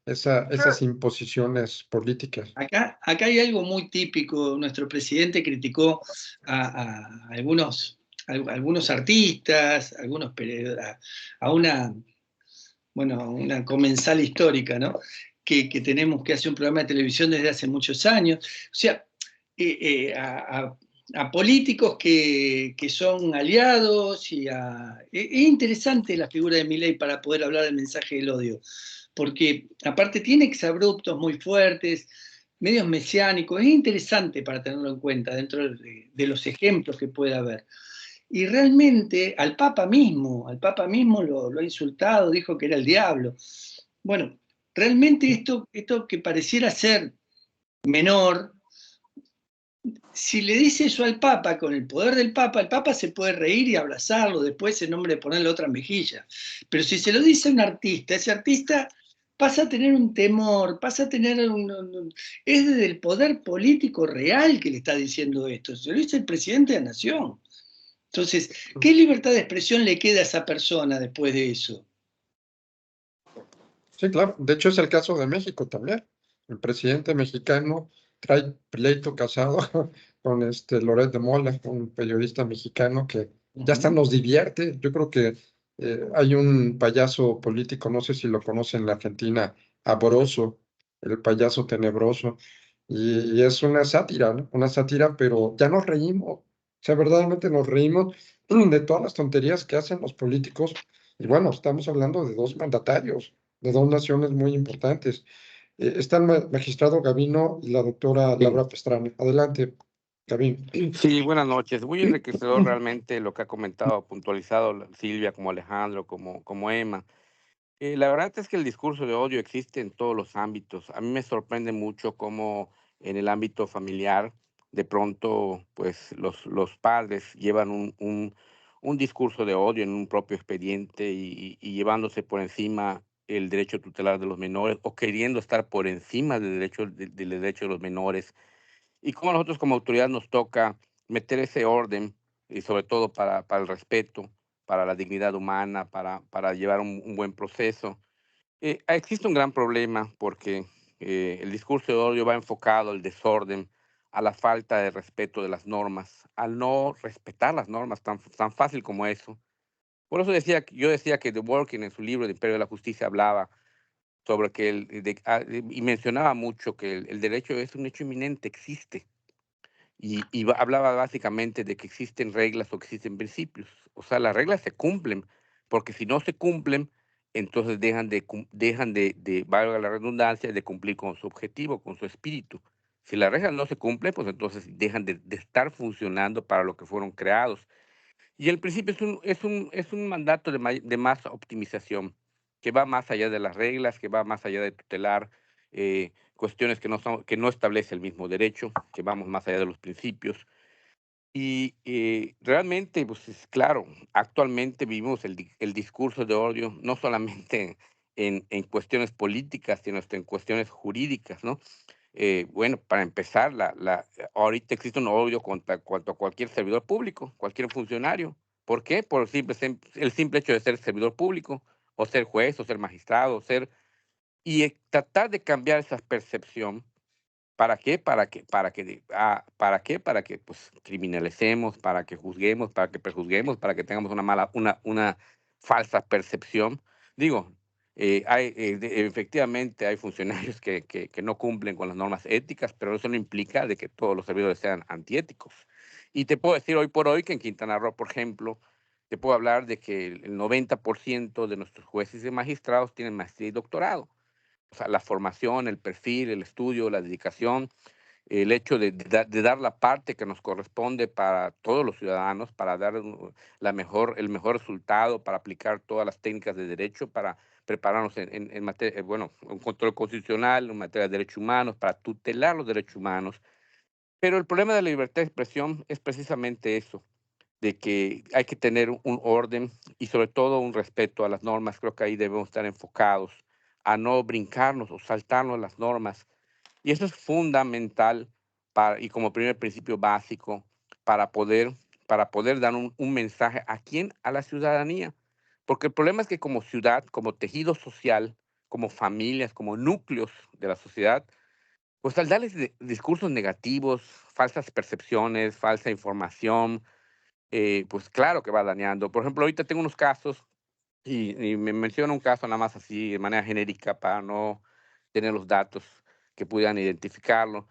esas imposiciones políticas. Acá hay algo muy típico. Nuestro presidente criticó a algunos artistas, a una comensal histórica, ¿no? Que tenemos, que hace un programa de televisión desde hace muchos años. O sea, a políticos que son aliados es interesante la figura de Milei para poder hablar del mensaje del odio, porque aparte tiene exabruptos muy fuertes, medios mesiánicos, es interesante para tenerlo en cuenta dentro de los ejemplos que puede haber. Y realmente al Papa mismo lo ha insultado, dijo que era el diablo. Bueno, realmente esto que pareciera ser menor, si le dice eso al Papa, con el poder del Papa, el Papa se puede reír y abrazarlo, después en nombre de ponerle otra mejilla. Pero si se lo dice a un artista, ese artista pasa a tener un temor, pasa a tener es desde el poder político real que le está diciendo esto, se lo dice el presidente de la nación. Entonces, ¿qué libertad de expresión le queda a esa persona después de eso? Sí, claro. De hecho, es el caso de México también. El presidente mexicano trae pleito casado con Loret de Mola, un periodista mexicano que ya hasta nos divierte. Yo creo que hay un payaso político, no sé si lo conocen en la Argentina, Aboroso, el payaso tenebroso, y es una sátira, ¿no? Una sátira, pero ya nos reímos. O sea, verdaderamente nos reímos de todas las tonterías que hacen los políticos. Y bueno, estamos hablando de dos mandatarios de dos naciones muy importantes. Está el magistrado Gavino y la doctora Laura Pastrana. Adelante, Gavino. Sí, buenas noches. Muy enriquecedor realmente lo que ha comentado, puntualizado Silvia, como Alejandro, como Emma. La verdad es que el discurso de odio existe en todos los ámbitos. A mí me sorprende mucho cómo en el ámbito familiar, de pronto, pues los padres llevan un discurso de odio en un propio expediente y llevándose por encima el derecho tutelar de los menores o queriendo estar por encima del derecho de los menores. Y cómo a nosotros como autoridad nos toca meter ese orden y sobre todo para el respeto, para la dignidad humana, para llevar un buen proceso. Existe un gran problema porque el discurso de odio va enfocado al desorden, a la falta de respeto de las normas, al no respetar las normas tan fácil como eso. Por eso yo decía que The Working en su libro de Imperio de la Justicia hablaba sobre que y mencionaba mucho que el derecho es un hecho inminente, existe. Y hablaba básicamente de que existen reglas o existen principios. O sea, las reglas se cumplen, porque si no se cumplen, entonces valga la redundancia, de cumplir con su objetivo, con su espíritu. Si las reglas no se cumplen, pues entonces dejan de estar funcionando para lo que fueron creados. Y el principio es un mandato de más optimización, que va más allá de las reglas, que va más allá de tutelar cuestiones que no establece el mismo derecho, que vamos más allá de los principios. Y realmente, pues es claro, actualmente vivimos el discurso de odio no solamente en cuestiones políticas, sino hasta en cuestiones jurídicas, ¿no? Bueno, para empezar, ahorita existe un odio contra cualquier servidor público, cualquier funcionario. ¿Por qué? Por el simple hecho de ser servidor público, o ser juez, o ser magistrado, tratar de cambiar esa percepción. ¿Para qué? ¿Para qué? Para que, pues, criminalicemos, para que juzguemos, para que prejuzguemos, para que tengamos una falsa percepción. Digo, efectivamente hay funcionarios que no cumplen con las normas éticas, pero eso no implica de que todos los servidores sean antiéticos. Y te puedo decir hoy por hoy que en Quintana Roo, por ejemplo, te puedo hablar de que el 90% de nuestros jueces y magistrados tienen maestría y doctorado. O sea, la formación, el perfil, el estudio, la dedicación, el hecho de dar la parte que nos corresponde para todos los ciudadanos, para dar el mejor resultado, para aplicar todas las técnicas de derecho, para prepararnos en materia, bueno, un control constitucional, en materia de derechos humanos, para tutelar los derechos humanos. Pero el problema de la libertad de expresión es precisamente eso, de que hay que tener un orden y sobre todo un respeto a las normas. Creo que ahí debemos estar enfocados a no brincarnos o saltarnos las normas. Y eso es fundamental y como primer principio básico para poder, para poder dar un mensaje ¿a quién? A la ciudadanía. Porque el problema es que como ciudad, como tejido social, como familias, como núcleos de la sociedad, pues al darles discursos negativos, falsas percepciones, falsa información, pues claro que va dañando. Por ejemplo, ahorita tengo unos casos y me menciona un caso nada más así de manera genérica para no tener los datos que pudieran identificarlo,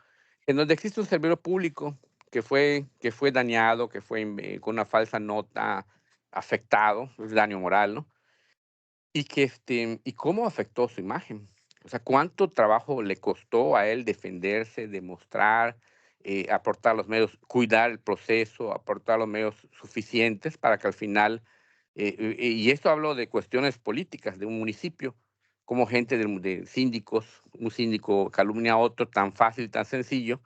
en donde existe un servidor público que fue dañado, que fue con una falsa nota afectado, es daño moral, ¿no? Y cómo afectó su imagen. O sea, cuánto trabajo le costó a él defenderse, demostrar, aportar los medios, cuidar el proceso, aportar los medios suficientes para que al final, y esto hablo de cuestiones políticas de un municipio, como gente de síndicos, un síndico calumnia a otro tan fácil, tan sencillo,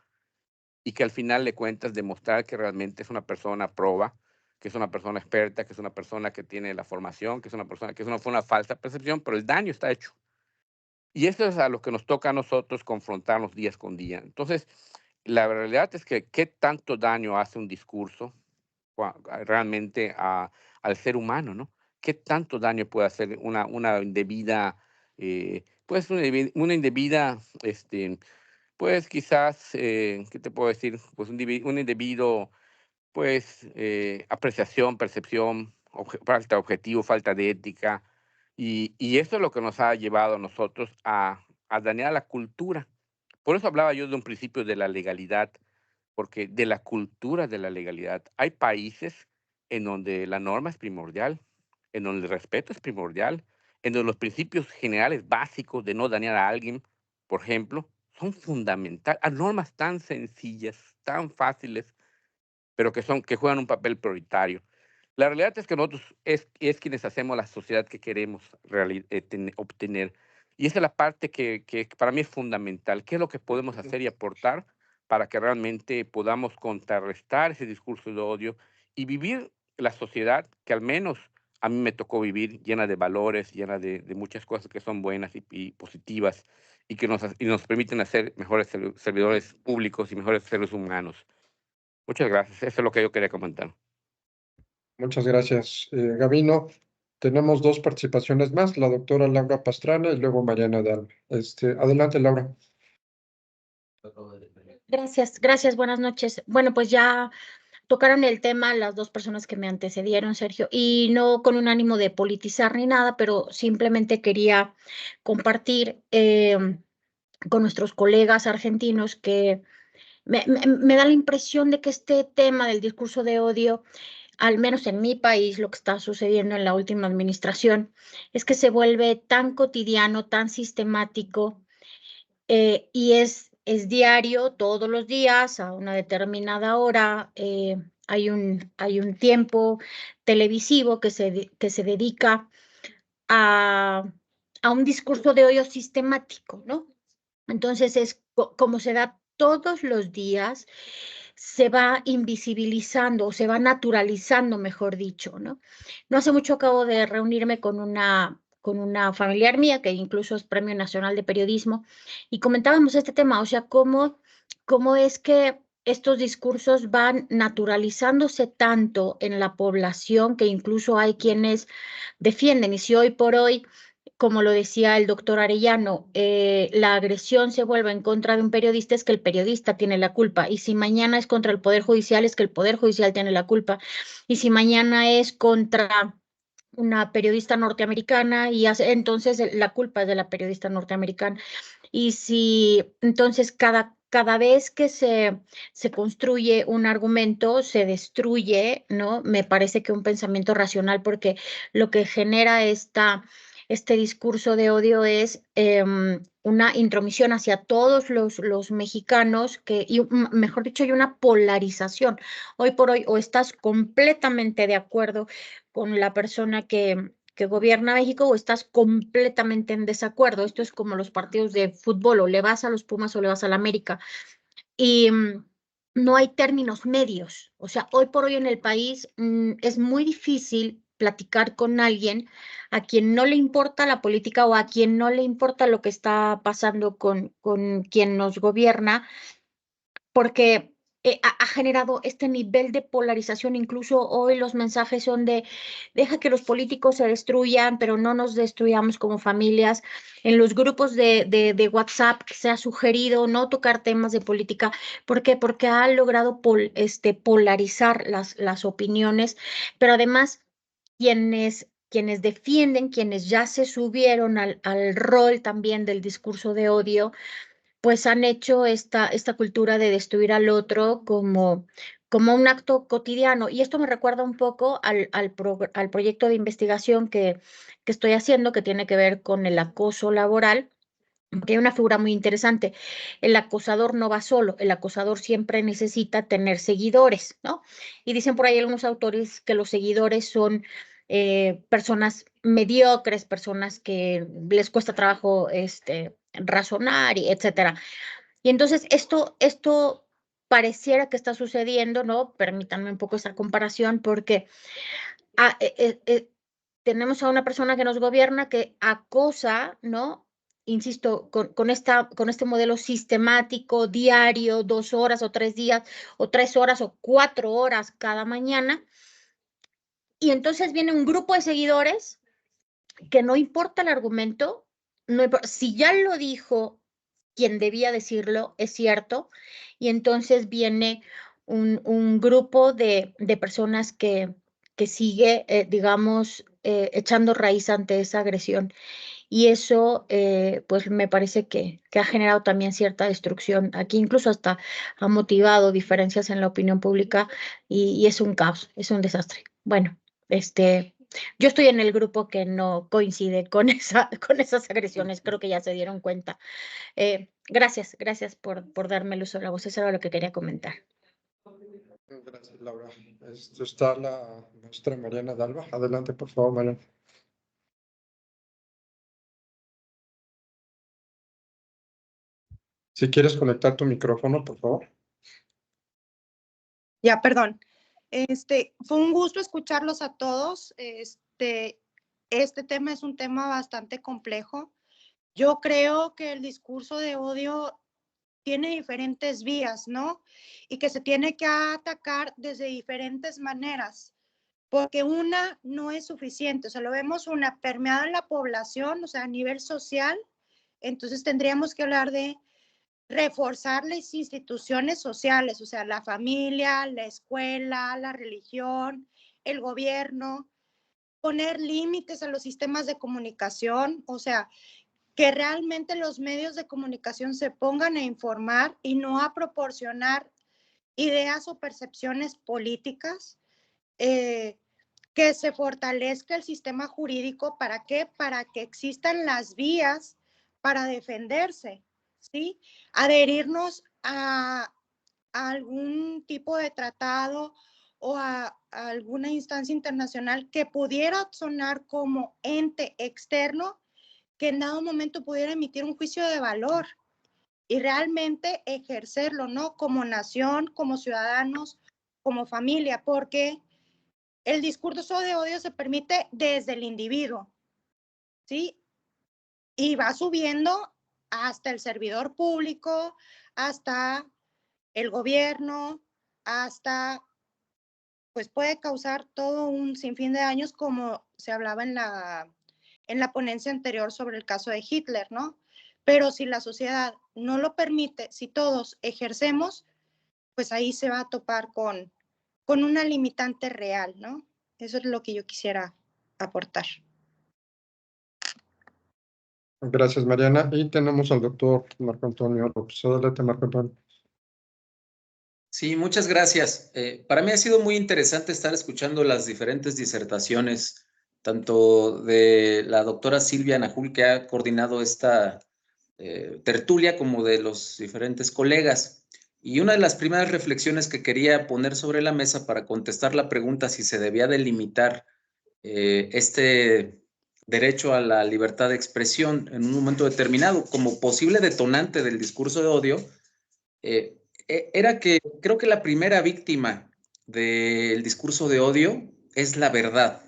y que al final le cuentas demostrar que realmente es una persona proba, que es una persona experta, que es una persona que tiene la formación, que es una persona que eso no fue una falsa percepción, pero el daño está hecho. Y eso es a lo que nos toca a nosotros confrontarnos días con día. Entonces, la realidad es que qué tanto daño hace un discurso realmente al ser humano, ¿no? ¿Qué tanto daño puede hacer una indebida, pues una indebida, pues quizás, ¿qué te puedo decir? Pues un indebido, pues, apreciación, percepción, falta de objetivo, falta de ética. Y eso es lo que nos ha llevado a nosotros a dañar la cultura. Por eso hablaba yo de un principio de la legalidad, porque de la cultura de la legalidad. Hay países en donde la norma es primordial, en donde el respeto es primordial, en donde los principios generales básicos de no dañar a alguien, por ejemplo, son fundamentales. Hay normas tan sencillas, tan fáciles, pero que juegan un papel prioritario. La realidad es que nosotros es quienes hacemos la sociedad que queremos obtener. Y esa es la parte que para mí es fundamental. ¿Qué es lo que podemos hacer y aportar para que realmente podamos contrarrestar ese discurso de odio y vivir la sociedad que al menos a mí me tocó vivir, llena de valores, llena de muchas cosas que son buenas y positivas y que nos permiten hacer mejores servidores públicos y mejores seres humanos? Muchas gracias. Eso es lo que yo quería comentar. Muchas gracias, Gabino. Tenemos dos participaciones más, la doctora Laura Pastrana y luego Mariana Dalma. Adelante, Laura. Gracias, buenas noches. Bueno, pues ya tocaron el tema las dos personas que me antecedieron, Sergio, y no con un ánimo de politizar ni nada, pero simplemente quería compartir con nuestros colegas argentinos que me da la impresión de que este tema del discurso de odio, al menos en mi país, lo que está sucediendo en la última administración, es que se vuelve tan cotidiano, tan sistemático, y es diario, todos los días, a una determinada hora. Hay un tiempo televisivo que se dedica a un discurso de odio sistemático, ¿no? Entonces es como se da todos los días, se va invisibilizando o se va naturalizando, mejor dicho, ¿no? No hace mucho acabo de reunirme con una familiar mía que incluso es Premio Nacional de Periodismo y comentábamos este tema, o sea, cómo es que estos discursos van naturalizándose tanto en la población que incluso hay quienes defienden, y si hoy por hoy, como lo decía el doctor Arellano, la agresión se vuelve en contra de un periodista, es que el periodista tiene la culpa, y si mañana es contra el Poder Judicial, es que el Poder Judicial tiene la culpa, y si mañana es contra una periodista norteamericana, entonces la culpa es de la periodista norteamericana. Y si entonces cada vez que se construye un argumento, se destruye, ¿no? Me parece que un pensamiento racional, porque lo que genera este discurso de odio es una intromisión hacia todos los mexicanos, mejor dicho, hay una polarización. Hoy por hoy, o estás completamente de acuerdo con la persona que gobierna México, o estás completamente en desacuerdo. Esto es como los partidos de fútbol, o le vas a los Pumas o le vas a la América. Y no hay términos medios. O sea, hoy por hoy en el país es muy difícil platicar con alguien a quien no le importa la política o a quien no le importa lo que está pasando con quien nos gobierna, porque ha generado este nivel de polarización. Incluso hoy los mensajes son de, deja que los políticos se destruyan, pero no nos destruyamos como familias. En los grupos de WhatsApp se ha sugerido no tocar temas de política. ¿Por qué? Porque ha logrado polarizar las opiniones, pero además quienes defienden, quienes ya se subieron al rol también del discurso de odio, pues han hecho esta cultura de destruir al otro como un acto cotidiano. Y esto me recuerda un poco al proyecto de investigación que estoy haciendo, que tiene que ver con el acoso laboral, porque hay una figura muy interesante. El acosador no va solo, el acosador siempre necesita tener seguidores, ¿no? Y dicen por ahí algunos autores que los seguidores son personas mediocres, personas que les cuesta trabajo razonar, y etcétera. Y entonces esto pareciera que está sucediendo, ¿no? Permítanme un poco esa comparación, porque ah, tenemos a una persona que nos gobierna que acosa, ¿no? Insisto, con este modelo sistemático, diario, 2 horas o 3 días, o 3 horas o 4 horas cada mañana. Y entonces viene un grupo de seguidores que no importa el argumento, si ya lo dijo quien debía decirlo, es cierto, y entonces viene un grupo de personas que sigue, digamos, echando raíz ante esa agresión. Y eso, pues me parece que ha generado también cierta destrucción. Aquí incluso hasta ha motivado diferencias en la opinión pública, y es un caos, es un desastre. Bueno, yo estoy en el grupo que no coincide con esas agresiones, creo que ya se dieron cuenta. Gracias por darme el uso de la voz, eso era lo que quería comentar. Gracias, Laura. Está la maestra Mariana Dalma. Adelante, por favor, Mariana. Si quieres conectar tu micrófono, por favor. Ya, perdón. Fue un gusto escucharlos a todos. Este tema es un tema bastante complejo. Yo creo que el discurso de odio tiene diferentes vías, ¿no? Y que se tiene que atacar desde diferentes maneras. porque una no es suficiente, o sea, lo vemos una permeada en la población, o sea, a nivel social, entonces tendríamos que hablar de reforzar las instituciones sociales, o sea, la familia, la escuela, la religión, el gobierno, poner límites a los sistemas de comunicación, o sea, que realmente los medios de comunicación se pongan a informar y no a proporcionar ideas o percepciones políticas, que se fortalezca el sistema jurídico. ¿Para qué? Para que existan las vías para defenderse, ¿sí? Adherirnos a algún tipo de tratado o a alguna instancia internacional que pudiera sonar como ente externo que en dado momento pudiera emitir un juicio de valor y realmente ejercerlo, ¿no? Como nación, como ciudadanos, como familia, porque el discurso de odio se permite desde el individuo, ¿sí? Y va subiendo hasta el servidor público, hasta el gobierno, hasta, pues puede causar todo un sinfín de daños, como se hablaba en la ponencia anterior sobre el caso de Hitler, ¿no? Pero si la sociedad no lo permite, si todos ejercemos, pues ahí se va a topar con una limitante real, ¿no? Eso es lo que yo quisiera aportar. Gracias, Mariana. Y tenemos al doctor Marco Antonio López. Adelante, Marco Antonio. Sí, muchas gracias. Para mí ha sido muy interesante estar escuchando las diferentes disertaciones, tanto de la doctora Silvia Najul, que ha coordinado esta tertulia, como de los diferentes colegas. Y una de las primeras reflexiones que quería poner sobre la mesa para contestar la pregunta si se debía delimitar este derecho a la libertad de expresión en un momento determinado como posible detonante del discurso de odio, era que creo que la primera víctima del discurso de odio es la verdad.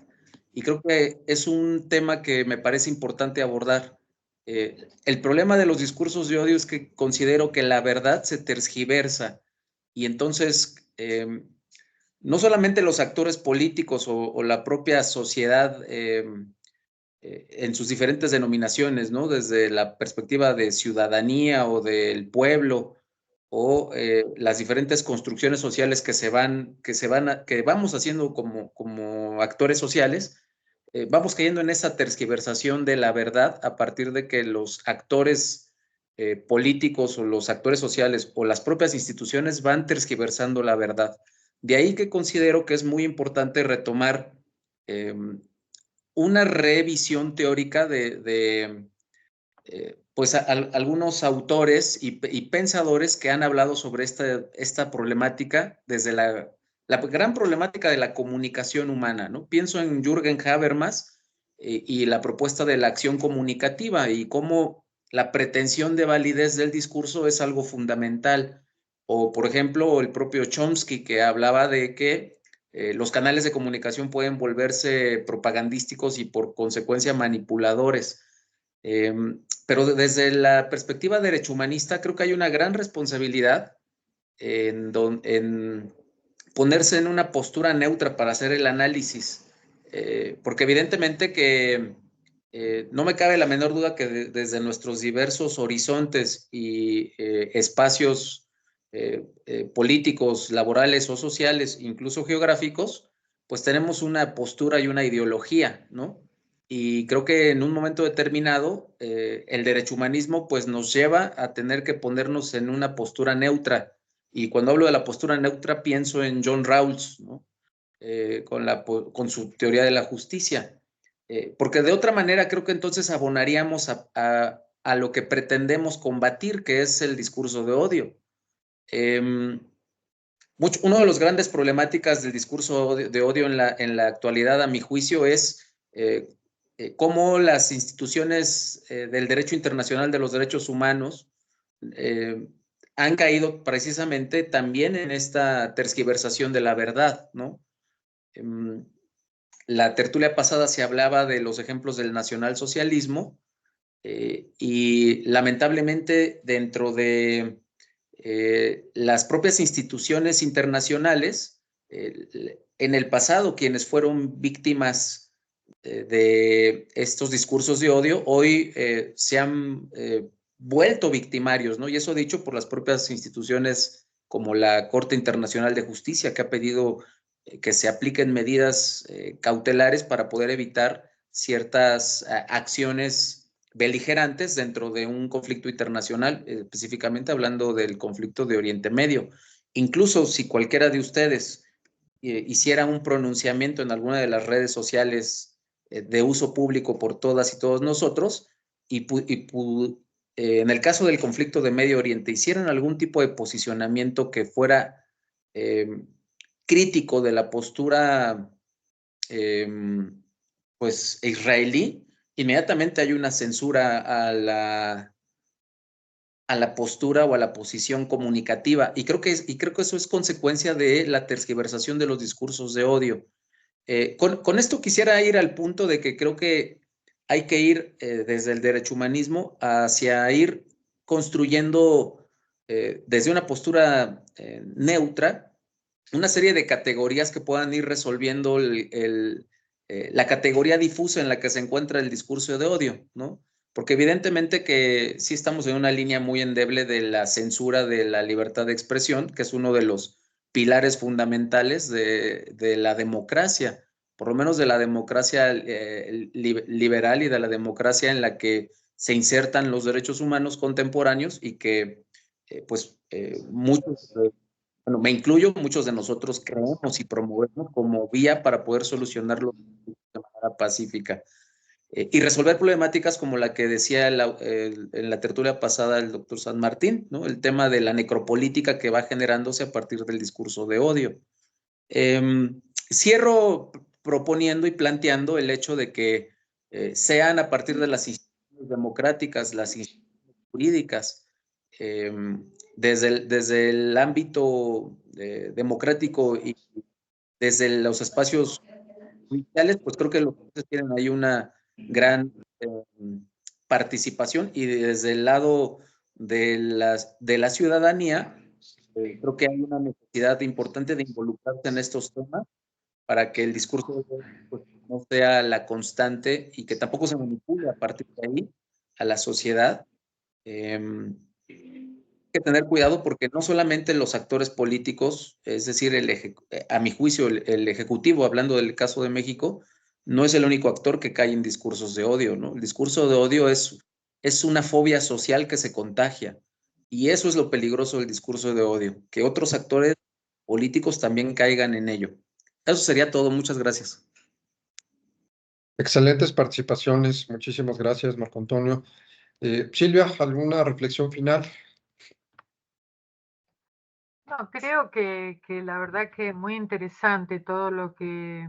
Y creo que es un tema que me parece importante abordar. El problema de los discursos de odio es que considero que la verdad se tergiversa y entonces no solamente los actores políticos o la propia sociedad en sus diferentes denominaciones, ¿no? Desde la perspectiva de ciudadanía o del pueblo, o las diferentes construcciones sociales que vamos haciendo como actores sociales, vamos cayendo en esa tergiversación de la verdad a partir de que los actores políticos o los actores sociales o las propias instituciones van tergiversando la verdad. De ahí que considero que es muy importante retomar una revisión teórica de pues algunos autores y pensadores que han hablado sobre esta problemática desde la gran problemática de la comunicación humana, ¿no? Pienso en Jürgen Habermas y la propuesta de la acción comunicativa y cómo la pretensión de validez del discurso es algo fundamental. O, por ejemplo, el propio Chomsky, que hablaba de que los canales de comunicación pueden volverse propagandísticos y por consecuencia manipuladores. Pero desde la perspectiva derechohumanista creo que hay una gran responsabilidad en ponerse en una postura neutra para hacer el análisis, porque evidentemente que no me cabe la menor duda que desde nuestros diversos horizontes y espacios políticos, laborales o sociales, incluso geográficos, pues tenemos una postura y una ideología, ¿no? Y creo que en un momento determinado el derechohumanismo pues nos lleva a tener que ponernos en una postura neutra. Y cuando hablo de la postura neutra pienso en John Rawls, ¿no? Con su teoría de la justicia. Porque de otra manera creo que entonces abonaríamos a lo que pretendemos combatir, que es el discurso de odio. Uno de los grandes problemáticas del discurso de odio en la actualidad, a mi juicio, es cómo las instituciones del derecho internacional de los derechos humanos han caído precisamente también en esta tergiversación de la verdad, ¿no? La tertulia pasada se hablaba de los ejemplos del nacionalsocialismo y lamentablemente dentro de las propias instituciones internacionales, en el pasado quienes fueron víctimas de estos discursos de odio, hoy se han vuelto victimarios, ¿no? Y eso dicho por las propias instituciones como la Corte Internacional de Justicia, que ha pedido que se apliquen medidas cautelares para poder evitar ciertas acciones beligerantes dentro de un conflicto internacional, específicamente hablando del conflicto de Oriente Medio. Incluso si cualquiera de ustedes hiciera un pronunciamiento en alguna de las redes sociales de uso público por todas y todos nosotros, en el caso del conflicto de Medio Oriente, hicieran algún tipo de posicionamiento que fuera crítico de la postura pues israelí, inmediatamente hay una censura a la postura o a la posición comunicativa. Y creo que eso es consecuencia de la tergiversación de los discursos de odio. Con esto quisiera ir al punto de que creo que hay que ir desde el derechohumanismo hacia ir construyendo desde una postura neutra una serie de categorías que puedan ir resolviendo la categoría difusa en la que se encuentra el discurso de odio, ¿no? Porque evidentemente que sí estamos en una línea muy endeble de la censura de la libertad de expresión, que es uno de los pilares fundamentales de la democracia, por lo menos de la democracia liberal y de la democracia en la que se insertan los derechos humanos contemporáneos y que muchos, bueno, me incluyo, muchos de nosotros creemos y promovemos como vía para poder solucionarlo de manera pacífica. Y resolver problemáticas como la que decía en la tertulia pasada el doctor San Martín, ¿no? El tema de la necropolítica que va generándose a partir del discurso de odio. Cierro proponiendo y planteando el hecho de que sean a partir de las instituciones democráticas, las instituciones jurídicas, desde el ámbito democrático y desde los espacios judiciales, pues creo que los jueces tienen ahí una gran participación, y desde el lado de la ciudadanía, creo que hay una necesidad importante de involucrarse en estos temas para que el discurso pues, no sea la constante y que tampoco se manipule a partir de ahí a la sociedad. Hay que tener cuidado porque no solamente los actores políticos, es decir, a mi juicio el Ejecutivo, hablando del caso de México, no es el único actor que cae en discursos de odio, ¿no? El discurso de odio es una fobia social que se contagia, y eso es lo peligroso del discurso de odio, que otros actores políticos también caigan en ello. Eso sería todo. Muchas gracias. Excelentes participaciones. Muchísimas gracias, Marco Antonio. Silvia, ¿alguna reflexión final? No, creo que la verdad que es muy interesante todo lo que...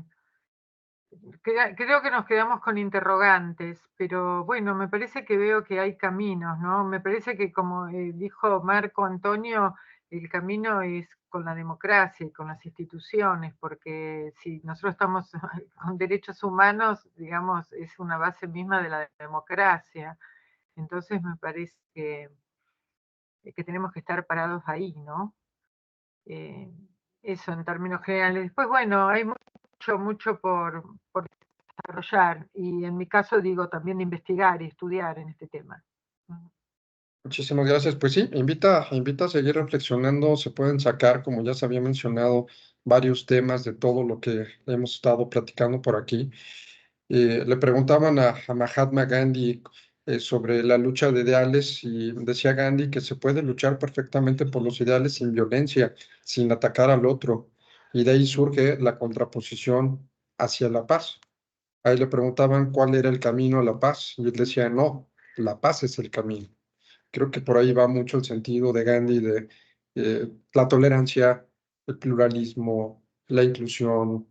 Creo que nos quedamos con interrogantes, pero bueno, me parece que veo que hay caminos, ¿no? Me parece que como dijo Marco Antonio, el camino es con la democracia y con las instituciones, porque si nosotros estamos con derechos humanos, digamos, es una base misma de la democracia. Entonces me parece que tenemos que estar parados ahí, ¿no? Eso en términos generales. Después, bueno, hay mucho por desarrollar, y en mi caso digo también de investigar y estudiar en este tema. Muchísimas gracias. Pues sí, invita a seguir reflexionando. Se pueden sacar, como ya se había mencionado, varios temas de todo lo que hemos estado platicando por aquí. Le preguntaban a Mahatma Gandhi sobre la lucha de ideales, y decía Gandhi que se puede luchar perfectamente por los ideales sin violencia, sin atacar al otro. Y de ahí surge la contraposición hacia la paz. Ahí le preguntaban cuál era el camino a la paz, y él decía, no, la paz es el camino. Creo que por ahí va mucho el sentido de Gandhi, de la tolerancia, el pluralismo, la inclusión,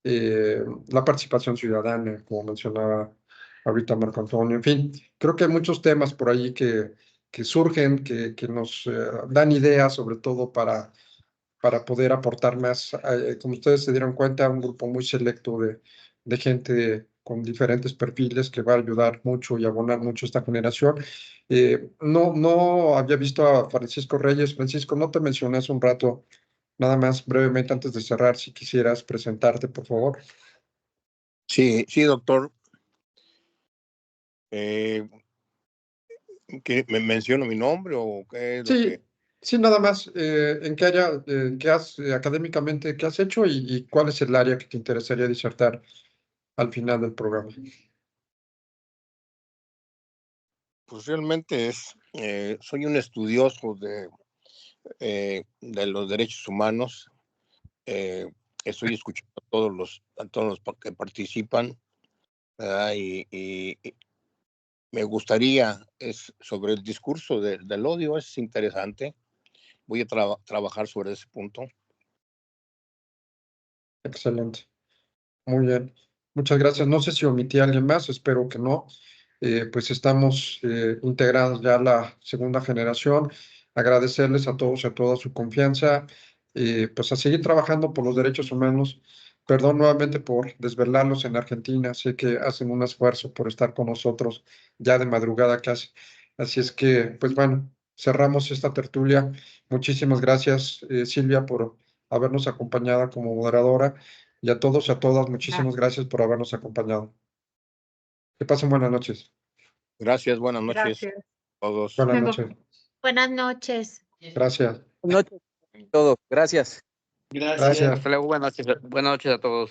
la participación ciudadana, como mencionaba ahorita Marco Antonio. En fin, creo que hay muchos temas por ahí que surgen, que nos dan ideas, sobre todo para poder aportar más. Como ustedes se dieron cuenta, un grupo muy selecto de gente con diferentes perfiles que va a ayudar mucho y abonar mucho a esta generación. No había visto a Francisco Reyes. Francisco, no te mencioné hace un rato. Nada más brevemente antes de cerrar, si quisieras presentarte, por favor. Sí, sí, doctor. ¿Que me menciono mi nombre o qué es lo Sí, que? sí, nada más. ¿En qué área, qué has académicamente, qué has hecho y cuál es el área que te interesaría disertar al final del programa? Pues realmente soy un estudioso de los derechos humanos. Estoy escuchando a todos los que participan, ¿verdad? Y me gustaría, sobre el discurso del odio, es interesante. Voy a trabajar sobre ese punto. Excelente. Muy bien. Muchas gracias. No sé si omití a alguien más, espero que no. Pues estamos integrados ya a la segunda generación. Agradecerles a todos y a todas su confianza. Pues a seguir trabajando por los derechos humanos. Perdón nuevamente por desvelarlos en Argentina. Sé que hacen un esfuerzo por estar con nosotros ya de madrugada casi. Así es que, pues bueno, cerramos esta tertulia. Muchísimas gracias, Silvia, por habernos acompañado como moderadora. Y a todos y a todas, muchísimas gracias por habernos acompañado. Que pasen buenas noches. Gracias, buenas noches Gracias. a todos. Buenas noches. Buenas noches. Gracias. Buenas noches a todos. Gracias. Gracias. Gracias. Hasta luego, buenas noches a todos.